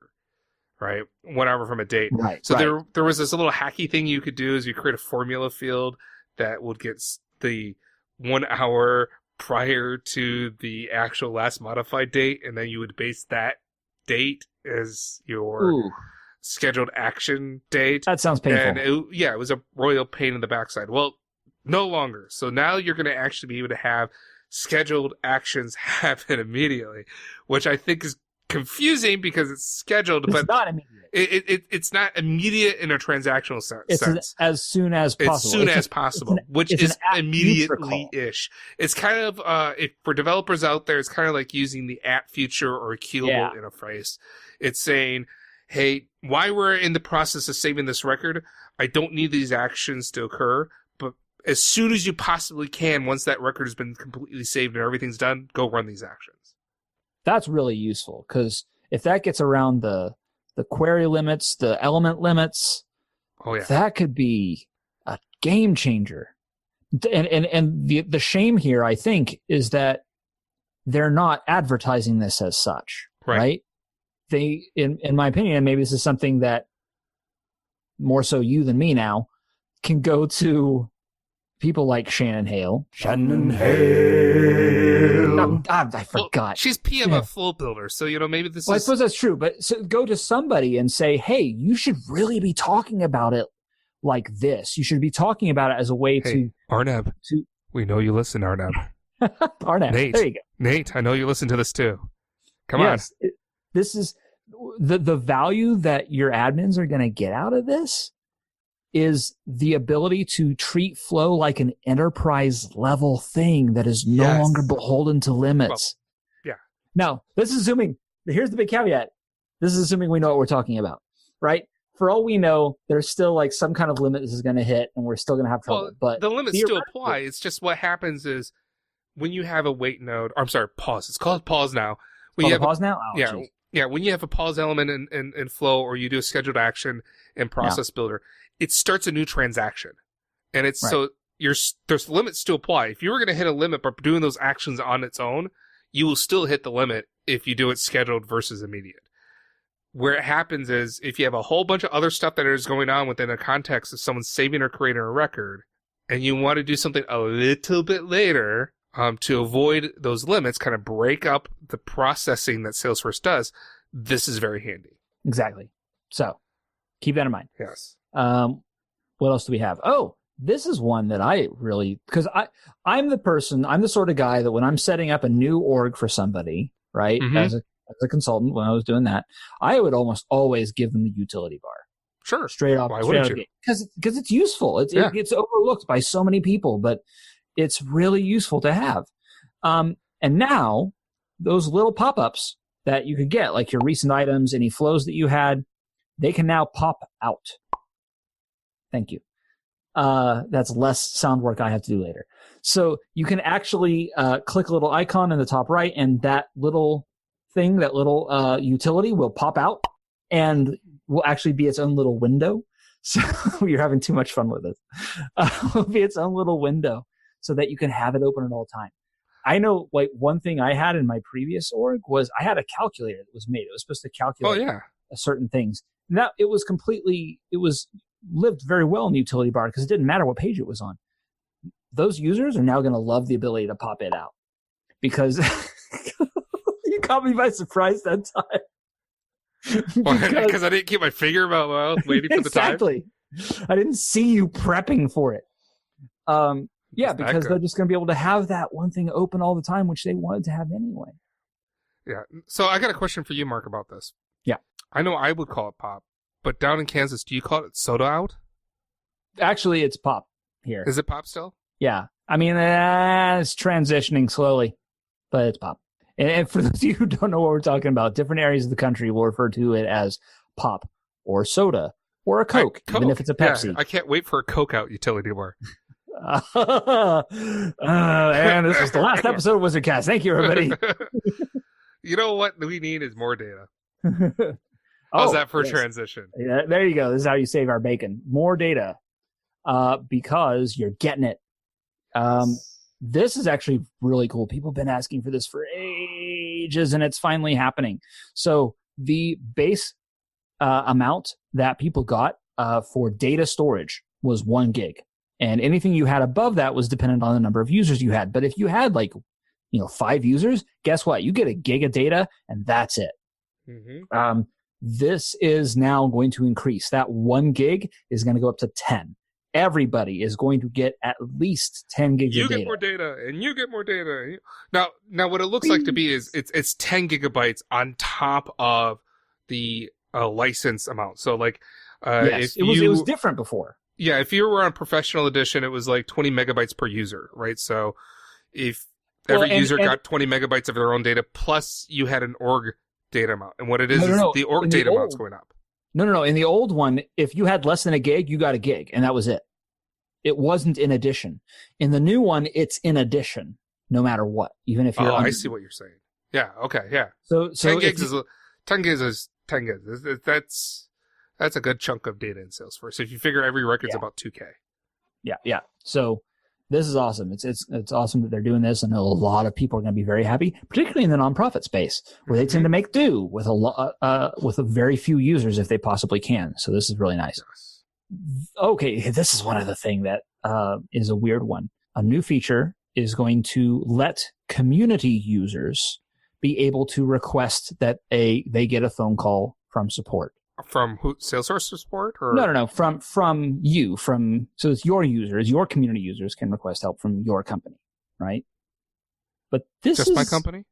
right? 1 hour from a date. Right. So right. there was this little hacky thing you could do is you create a formula field that would get the 1 hour prior to the actual last modified date, and then you would base that date as your Ooh, scheduled action date. that sounds painful. And it was a royal pain in the backside. Well, no longer. So now you're going to actually be able to have scheduled actions happen immediately, which I think is confusing because it's scheduled, It's but not immediate. it's not immediate in a transactional sense. It's as soon as possible. As soon as possible, which it's is an at-future call. immediately-ish. It's kind of, for developers out there, it's kind of like using the at-future or queuable interface. It's saying, hey, while we're in the process of saving this record, I don't need these actions to occur, but as soon as you possibly can, once that record has been completely saved and everything's done, go run these actions. That's really useful, because if that gets around the query limits, the element limits, Oh, yeah. that could be a game changer. And the shame here, I think, is that they're not advertising this as such, right? They, in my opinion, and maybe this is something that more so you than me now, can go to people like Shannon Hale. I forgot. Well, she's PM of Flow Builder, so, maybe this Well, I is... suppose that's true, but go to somebody and say, hey, you should really be talking about it like this. You should be talking about it as a way to... Arnab, we know you listen, Arnab. Arnab, Nate, there you go. Nate, I know you listen to this too. Come Yes, this is... The value that your admins are going to get out of this is the ability to treat Flow like an enterprise level thing that is no longer beholden to limits. Well, yeah. Now, this is assuming, here's the big caveat. This is assuming we know what we're talking about, right? For all we know, there's still like some kind of limit this is going to hit and we're still going to have trouble. Well, but the limits still apply. It's just what happens is when you have a wait node, or I'm sorry, pause. It's called pause now. When you have pause now? Oh, yeah. geez. Yeah, when you have a pause element in Flow or you do a scheduled action in Process Builder, it starts a new transaction. And it's so there's limits to apply. If you were going to hit a limit by doing those actions on its own, you will still hit the limit if you do it scheduled versus immediate. Where it happens is if you have a whole bunch of other stuff that is going on within a context of someone saving or creating a record, and you want to do something a little bit later, to avoid those limits, kind of break up the processing that Salesforce does, this is very handy. Exactly. So keep that in mind. Yes. What else do we have? Oh, this is one that I really, because I'm the sort of guy that when I'm setting up a new org for somebody, right, as a consultant, when I was doing that, I would almost always give them the utility bar. Sure. Straight off. Why wouldn't you? Because it's useful. It gets overlooked by so many people, but it's really useful to have. And now those little pop-ups that you could get, like your recent items, any flows that you had, they can now pop out. Thank you. That's less sound work I have to do later. So you can actually click a little icon in the top right, and that little thing, that little utility will pop out and will actually be its own little window. So you're having too much fun with it. It'll be its own little window so that you can have it open at all time. I know, like, one thing I had in my previous org was I had a calculator that was made. It was supposed to calculate certain things. Now it was lived very well in the utility bar because it didn't matter what page it was on. Those users are now going to love the ability to pop it out because you caught me by surprise that time. Because I didn't keep my finger about while I was waiting for the time. Exactly. I didn't see you prepping for it. Yeah, because they're just going to be able to have that one thing open all the time, which they wanted to have anyway. Yeah. So I got a question for you, Mark, about this. Yeah. I know I would call it pop, but down in Kansas, do you call it soda out? Actually, it's pop here. Is it pop still? Yeah. I mean, it's transitioning slowly, but it's pop. And for those of you who don't know what we're talking about, different areas of the country will refer to it as pop or soda or a Coke, even if it's a Pepsi. Yeah, I can't wait for a Coke out utility bar. And this was the last episode of WizardCast. Thank you, everybody. You know what we need is more data. How's that for transition? Yeah, there you go. This is how you save our bacon. More data, because you're getting it. This is actually really cool. People have been asking for this for ages, and it's finally happening. So the base amount that people got for data storage was 1 gig. And anything you had above that was dependent on the number of users you had. But if you had 5 users, guess what? You get a gig of data, and that's it. Mm-hmm. This is now going to increase. That 1 gig is going to go up to 10. Everybody is going to get at least 10 gigs of data. You get more data, and you get more data. Now, what it looks like to be is it's 10 gigabytes on top of the license amount. So, yes, it was different before. Yeah, if you were on Professional Edition, it was 20 megabytes per user, right? So, if every user got 20 megabytes of their own data, plus you had an org data amount, and what it is the org data amount's going up. No. In the old one, if you had less than a gig, you got a gig, and that was it. It wasn't in addition. In the new one, it's in addition, no matter what. Even if you're. I see what you're saying. Yeah. Okay. Yeah. So 10 gigs is 10 gigs. That's a good chunk of data in Salesforce. If you figure every record's about 2K. Yeah. So this is awesome. It's awesome that they're doing this. I know a lot of people are going to be very happy, particularly in the nonprofit space, where they tend to make do with with a very few users if they possibly can. So this is really nice. Okay, this is one of the thing that is a weird one. A new feature is going to let community users be able to request that they get a phone call from support. From who? Salesforce support? Or? No. From you. So it's your users, your community users can request help from your company, right? But this is my just company.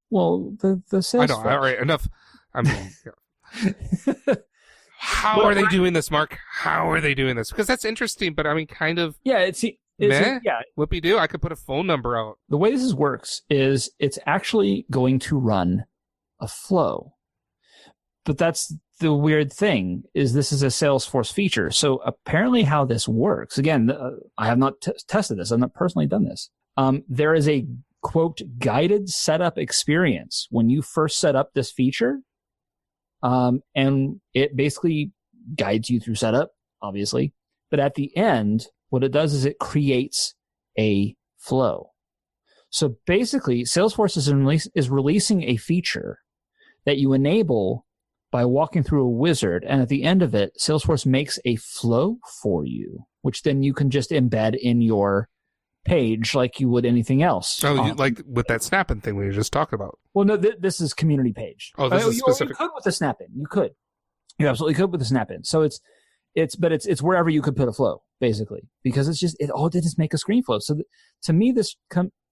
Well, the Salesforce. I know. All right, enough. I mean, how are they doing this, Mark? How are they doing this? Because that's interesting, but I mean, kind of. Yeah, Whoopie do. I could put a phone number out. The way this works is it's actually going to run a flow. But that's the weird thing, is this is a Salesforce feature. So apparently how this works, again, I have not tested this. I've not personally done this. There is a, quote, guided setup experience when you first set up this feature. And it basically guides you through setup, obviously. But at the end, what it does is it creates a flow. So basically, Salesforce is releasing a feature that you enable by walking through a wizard, and at the end of it, Salesforce makes a flow for you, which then you can just embed in your page like you would anything else. Oh, like with that snap-in thing we were just talking about. Well, no, this is community page. Oh, this is specific. You could with the snap-in. You could. You absolutely could with the snap-in. So it's wherever you could put a flow, basically, because it all did is make a screen flow. So to me, this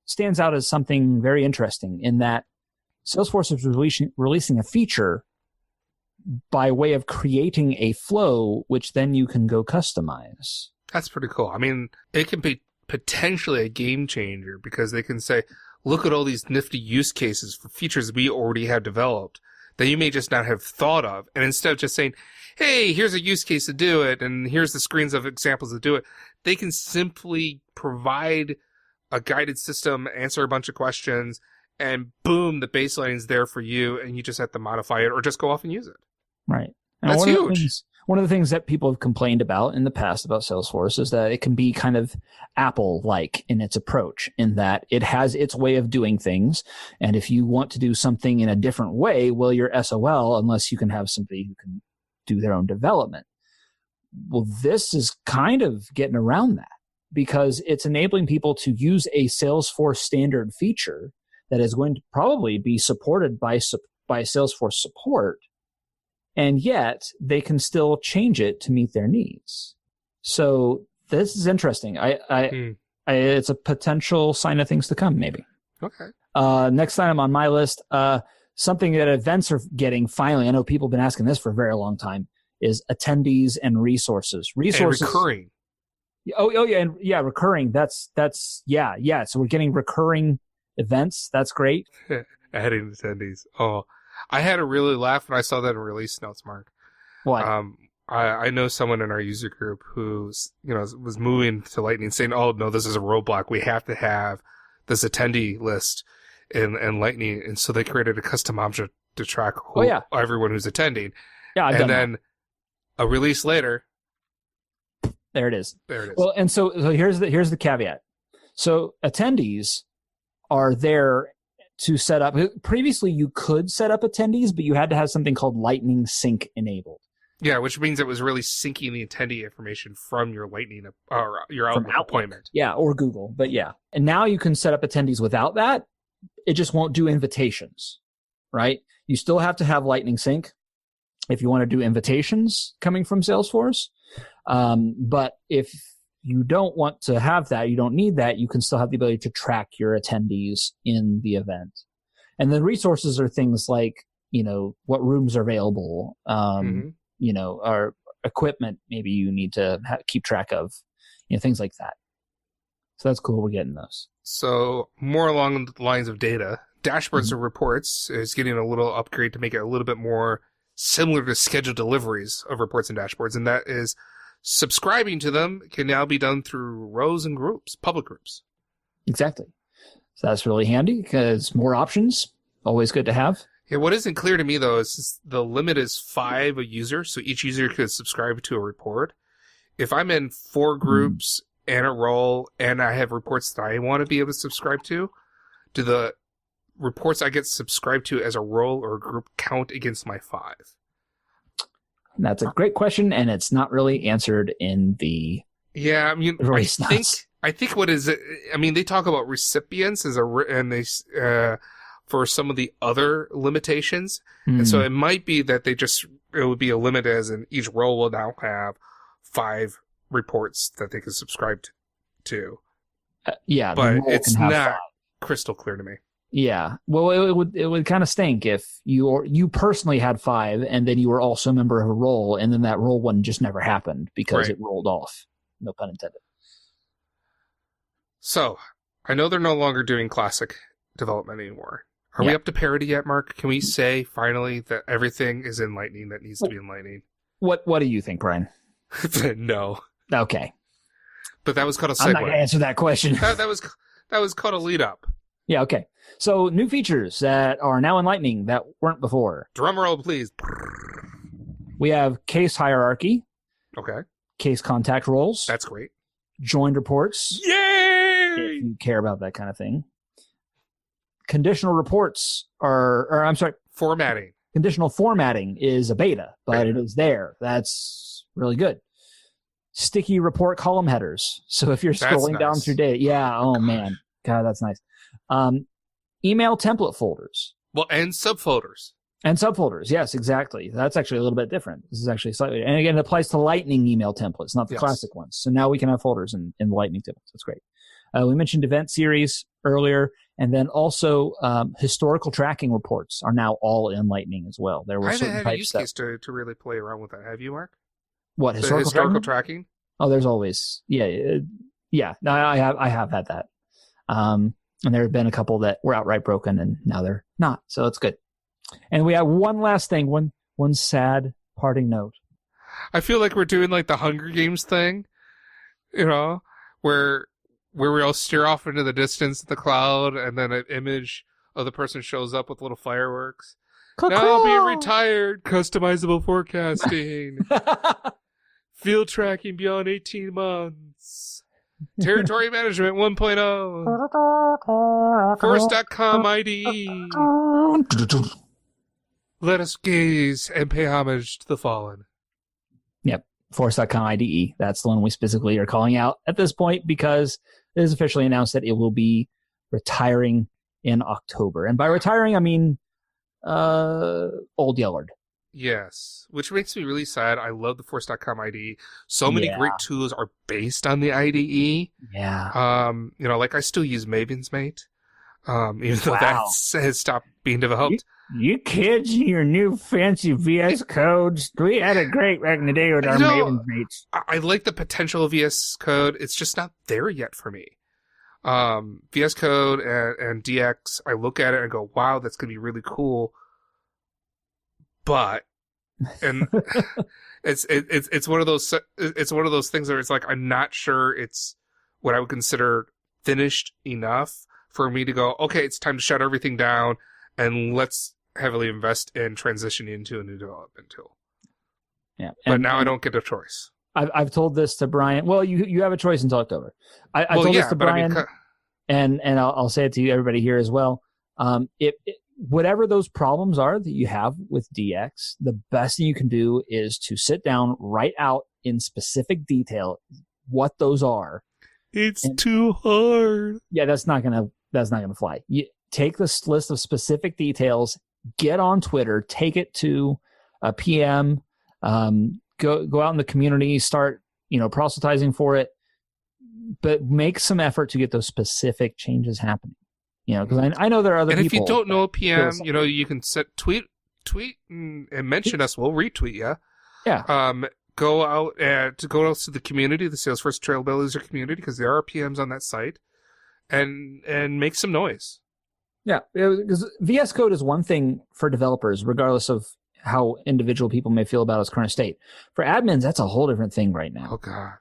stands out as something very interesting in that Salesforce is releasing a feature by way of creating a flow, which then you can go customize. That's pretty cool. I mean, it can be potentially a game changer because they can say, look at all these nifty use cases for features we already have developed that you may just not have thought of. And instead of just saying, hey, here's a use case to do it, and here's the screens of examples to do it, they can simply provide a guided system, answer a bunch of questions, and boom, the baseline is there for you, and you just have to modify it or just go off and use it. Right. And that's huge. One of the things that people have complained about in the past about Salesforce is that it can be kind of Apple-like in its approach, in that it has its way of doing things. And if you want to do something in a different way, well, you're SOL unless you can have somebody who can do their own development. Well, this is kind of getting around that because it's enabling people to use a Salesforce standard feature that is going to probably be supported by Salesforce support. And yet they can still change it to meet their needs. So this is interesting. It's a potential sign of things to come, maybe. Okay. Next item on my list, something that events are getting finally, I know people have been asking this for a very long time, is attendees and resources. Resources. And recurring. Oh yeah, and yeah, recurring. That's yeah. So we're getting recurring events. That's great. Adding attendees. Oh, I had a really laugh when I saw that in release notes, Mark. What? I know someone in our user group who's, was moving to Lightning saying, oh, no, this is a roadblock. We have to have this attendee list in Lightning. And so they created a custom object to track everyone who's attending. Yeah, I've done then a release later. There it is. There it is. Well, and so here's the caveat. So attendees are there to set up. Previously, you could set up attendees, but you had to have something called Lightning Sync enabled. Yeah, which means it was really syncing the attendee information from your Lightning or your Outlook appointment. Yeah, or Google, but yeah. And now you can set up attendees without that. It just won't do invitations, right? You still have to have Lightning Sync if you want to do invitations coming from Salesforce. But if you don't want to have that, you don't need that, you can still have the ability to track your attendees in the event. And the resources are things like, what rooms are available, or equipment maybe you need to keep track of, things like that. So that's cool. We're getting those. So more along the lines of data, dashboards and reports is getting a little upgrade to make it a little bit more similar to scheduled deliveries of reports and dashboards. And that is subscribing to them can now be done through rows and groups, public groups. Exactly. So that's really handy because more options, always good to have. Yeah, what isn't clear to me, though, is the limit is 5 a user, so each user could subscribe to a report. If I'm in 4 groups and a role, and I have reports that I want to be able to subscribe to, do the reports I get subscribed to as a role or a group count against my 5? That's a great question, and it's not really answered in the... Yeah, I mean, I think what is it? I mean, they talk about recipients for some of the other limitations. And so it might be that it would be a limit as in each role will now have 5 reports that they can subscribe to. Yeah. But it's not 5. crystal clear to me. Yeah. Well, it would kind of stink if you personally had 5 and then you were also a member of a role and then that role one just never happened because it rolled off. No pun intended. So I know they're no longer doing classic development anymore. Are we up to parity yet, Mark? Can we say finally that everything is in Lightning that needs to be in Lightning? What do you think, Brian? No. Okay. But that was called a segue. I'm not going to answer that question. that was called a lead up. Yeah, okay. So new features that are now in Lightning that weren't before. Drum roll, please. We have case hierarchy. Okay. Case contact roles. That's great. Joined reports. Yay! If you care about that kind of thing. Conditional reports formatting. Conditional formatting is a beta, but it is there. That's really good. Sticky report column headers. So if you're scrolling down through data, man. God, that's nice. Email template folders. Well, and subfolders. And subfolders, yes, exactly. That's actually a little bit different. This is actually slightly, and again, it applies to Lightning email templates, not the classic ones. So now we can have folders in Lightning templates. That's great. We mentioned event series earlier, and then also historical tracking reports are now all in Lightning as well. There were I haven't had a use case to really play around with that. Have you, Mark? What, historical tracking? Oh, there's always, yeah. No, I have had that. And there have been a couple that were outright broken, and now they're not. So it's good. And we have one last thing, one sad parting note. I feel like we're doing like the Hunger Games thing, where we all steer off into the distance of the cloud, and then an image of the person shows up with little fireworks. Now being retired, customizable forecasting, field tracking beyond 18 months, territory management 1.0, Force.com IDE. Let us gaze and pay homage to the fallen. Yep. Force.com IDE. That's the one we specifically are calling out at this point because it is officially announced that it will be retiring in October. And by retiring, I mean Old Yellard. Yes. Which makes me really sad. I love the Force.com IDE. So many great tools are based on the IDE. Yeah. Like I still use Maven's Mate. Even though Wow. that has stopped being developed. You kids and your new fancy VS codes. We had it great back in the day with our Maven mates. I like the potential of VS Code. It's just not there yet for me. VS Code and DX, I look at it and go, wow, that's going to be really cool. But, and it's one of those things where it's like, I'm not sure it's what I would consider finished enough for me to go, okay, it's time to shut everything down and let's heavily invest in transitioning into a new development tool. Yeah. But now I don't get a choice. I've told this to Brian. Well, you have a choice until October. I told this to Brian, and I'll say it to you, everybody here as well. Whatever those problems are that you have with DX, the best thing you can do is to sit down, write out in specific detail what those are. It's too hard. Yeah, that's not gonna fly. You take this list of specific details, get on Twitter, take it to a PM, go out in the community, start proselytizing for it, but make some effort to get those specific changes happening. Because I know there are other people. And if you don't know a PM, you can tweet and mention us. We'll retweet you. Yeah. Go out to the community, the Salesforce Trailblazer community, because there are PMs on that site, and make some noise. Yeah, because VS Code is one thing for developers, regardless of how individual people may feel about its current state. For admins, that's a whole different thing right now. Oh God.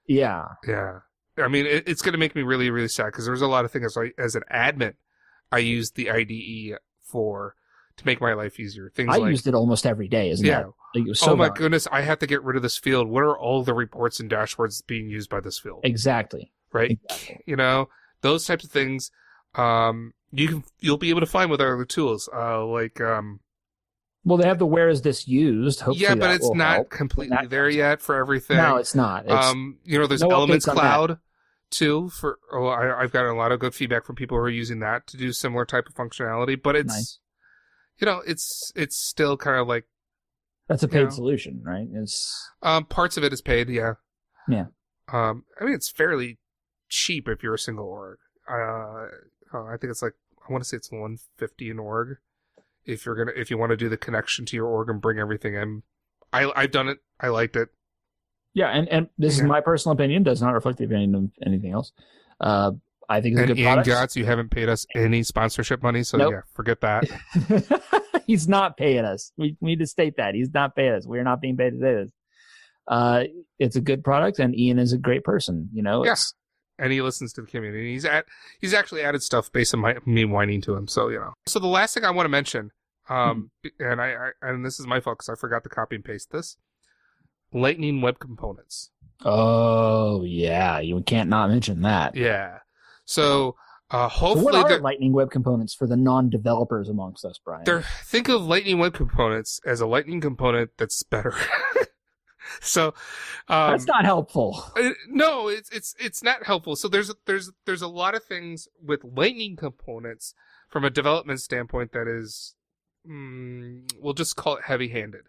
Yeah. Yeah. I mean, it's going to make me really, really sad because there's a lot of things as an admin, I use the IDE to make my life easier. Things I used it almost every day, isn't it? Like, it was so valuable. Goodness, I have to get rid of this field. What are all the reports and dashboards being used by this field? Exactly. Right? Exactly. Those types of things, you'll be able to find with other tools, well, they have the where is this used? Hopefully yeah, but it's not completely there yet for everything. No, it's not. There's no Elements Cloud too. I've gotten a lot of good feedback from people who are using that to do similar type of functionality. But it's, nice. It's still kind of like that's a paid solution, right? It's parts of it is paid, yeah. Yeah. I mean, it's fairly cheap if you're a single org. I think it's like I want to say it's $150 an org. If you want to do the connection to your org and bring everything in, I've done it. I liked it. Yeah, and this is my personal opinion. Does not reflect the opinion of anything else. I think it's a good product. Ian Gotts, you haven't paid us any sponsorship money, so nope. Yeah, forget that. He's not paying us. We need to state that he's not paying us. We're not being paid to say this. It's a good product, and Ian is a great person. Yes. And he listens to the community. He's actually added stuff based on me whining to him. So So the last thing I want to mention, and this is my fault because I forgot to copy and paste this. Lightning Web Components. Oh yeah, you can't not mention that. Yeah. So hopefully, so what are Lightning Web Components for the non-developers amongst us, Brian? Think of Lightning Web Components as a Lightning component that's better. So that's not helpful. No, it's not helpful. So there's a lot of things with Lightning components from a development standpoint that is, we'll just call it heavy-handed,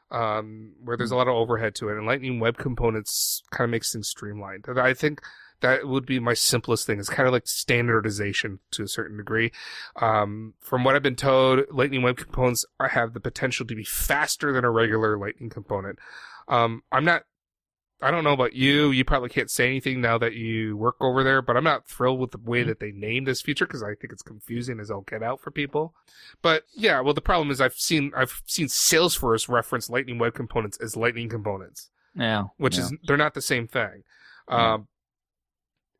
where there's a lot of overhead to it, and Lightning Web Components kind of makes things streamlined. And I think that would be my simplest thing. It's kind of like standardization to a certain degree. From what I've been told, Lightning Web Components have the potential to be faster than a regular Lightning component. I don't know about you. You probably can't say anything now that you work over there, but I'm not thrilled with the way that they named this feature because I think it's confusing as all get out for people. But yeah, well, the problem is I've seen Salesforce reference Lightning Web Components as Lightning Components. Yeah. Which is, they're not the same thing.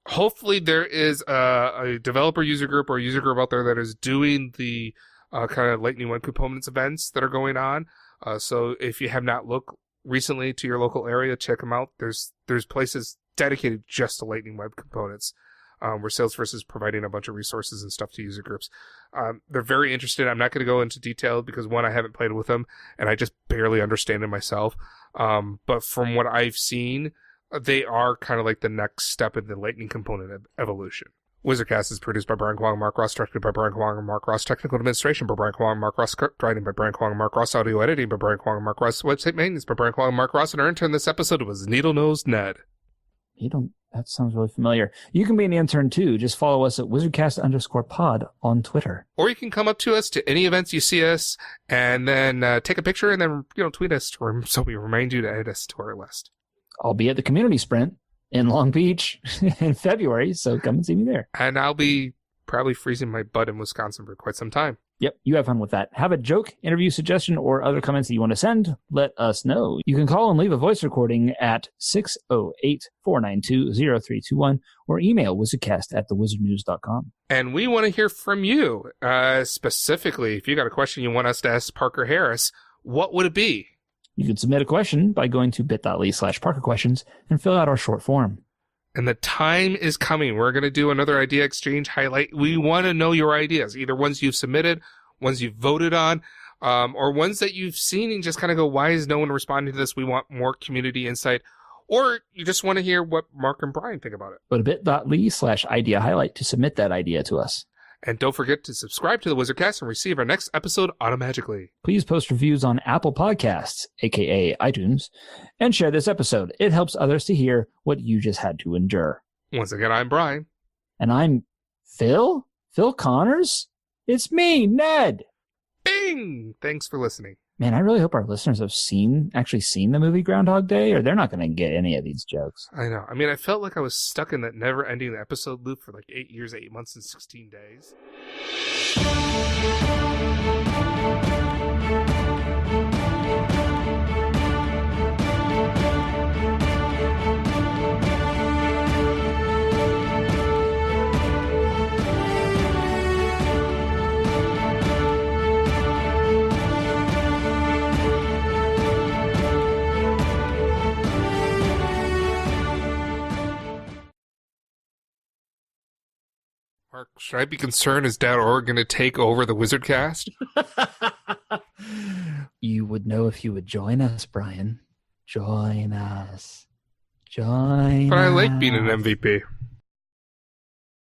Hopefully there is a developer user group or a user group out there that is doing the kind of Lightning Web Components events that are going on. So if you have not looked recently to your local area, check them out. There's places dedicated just to Lightning Web Components, where Salesforce is providing a bunch of resources and stuff to user groups. They're very interested. I'm not going to go into detail because one, I haven't played with them and I just barely understand it myself. But from what I've seen, they are kind of like the next step in the Lightning component evolution. WizardCast is produced by Brian Kwong and Mark Ross, directed by Brian Kwong and Mark Ross, technical administration by Brian Kwong and Mark Ross, script writing by Brian Kwong and Mark Ross, audio editing by Brian Kwong and Mark Ross, website maintenance by Brian Kwong and Mark Ross, and our intern this episode was Needle Nose Ned. That sounds really familiar. You can be an intern too. Just follow us at WizardCast_pod on Twitter. Or you can come up to us to any events you see us and then take a picture and then, tweet us so we remind you to add us to our list. I'll be at the community sprint in Long Beach in February, so come and see me there. And I'll be probably freezing my butt in Wisconsin for quite some time. Yep, you have fun with that. Have a joke, interview suggestion, or other comments that you want to send, let us know. You can call and leave a voice recording at 608-492-0321 or email wizardcast@thewizardnews.com. And we want to hear from you. Specifically, if you got a question you want us to ask Parker Harris, what would it be? You can submit a question by going to bit.ly/ParkerQuestions and fill out our short form. And the time is coming. We're going to do another idea exchange highlight. We want to know your ideas, either ones you've submitted, ones you've voted on, or ones that you've seen and just kind of go, why is no one responding to this? We want more community insight. Or you just want to hear what Mark and Brian think about it. Go to bit.ly/idea highlight to submit that idea to us. And don't forget to subscribe to the WizardCast and receive our next episode automatically. Please post reviews on Apple Podcasts, aka iTunes, and share this episode. It helps others to hear what you just had to endure. Once again, I'm Brian. And I'm Phil? Phil Connors? It's me, Ned. Bing! Thanks for listening. Man, I really hope our listeners have actually seen the movie Groundhog Day, or they're not going to get any of these jokes. I know. I mean, I felt like I was stuck in that never-ending episode loop for like 8 years, 8 months, and 16 days. Mark, should I be concerned? Is Dad Orr going to take over the WizardCast? You would know if you would join us, Brian. Join us. Join But I like us. being an MVP.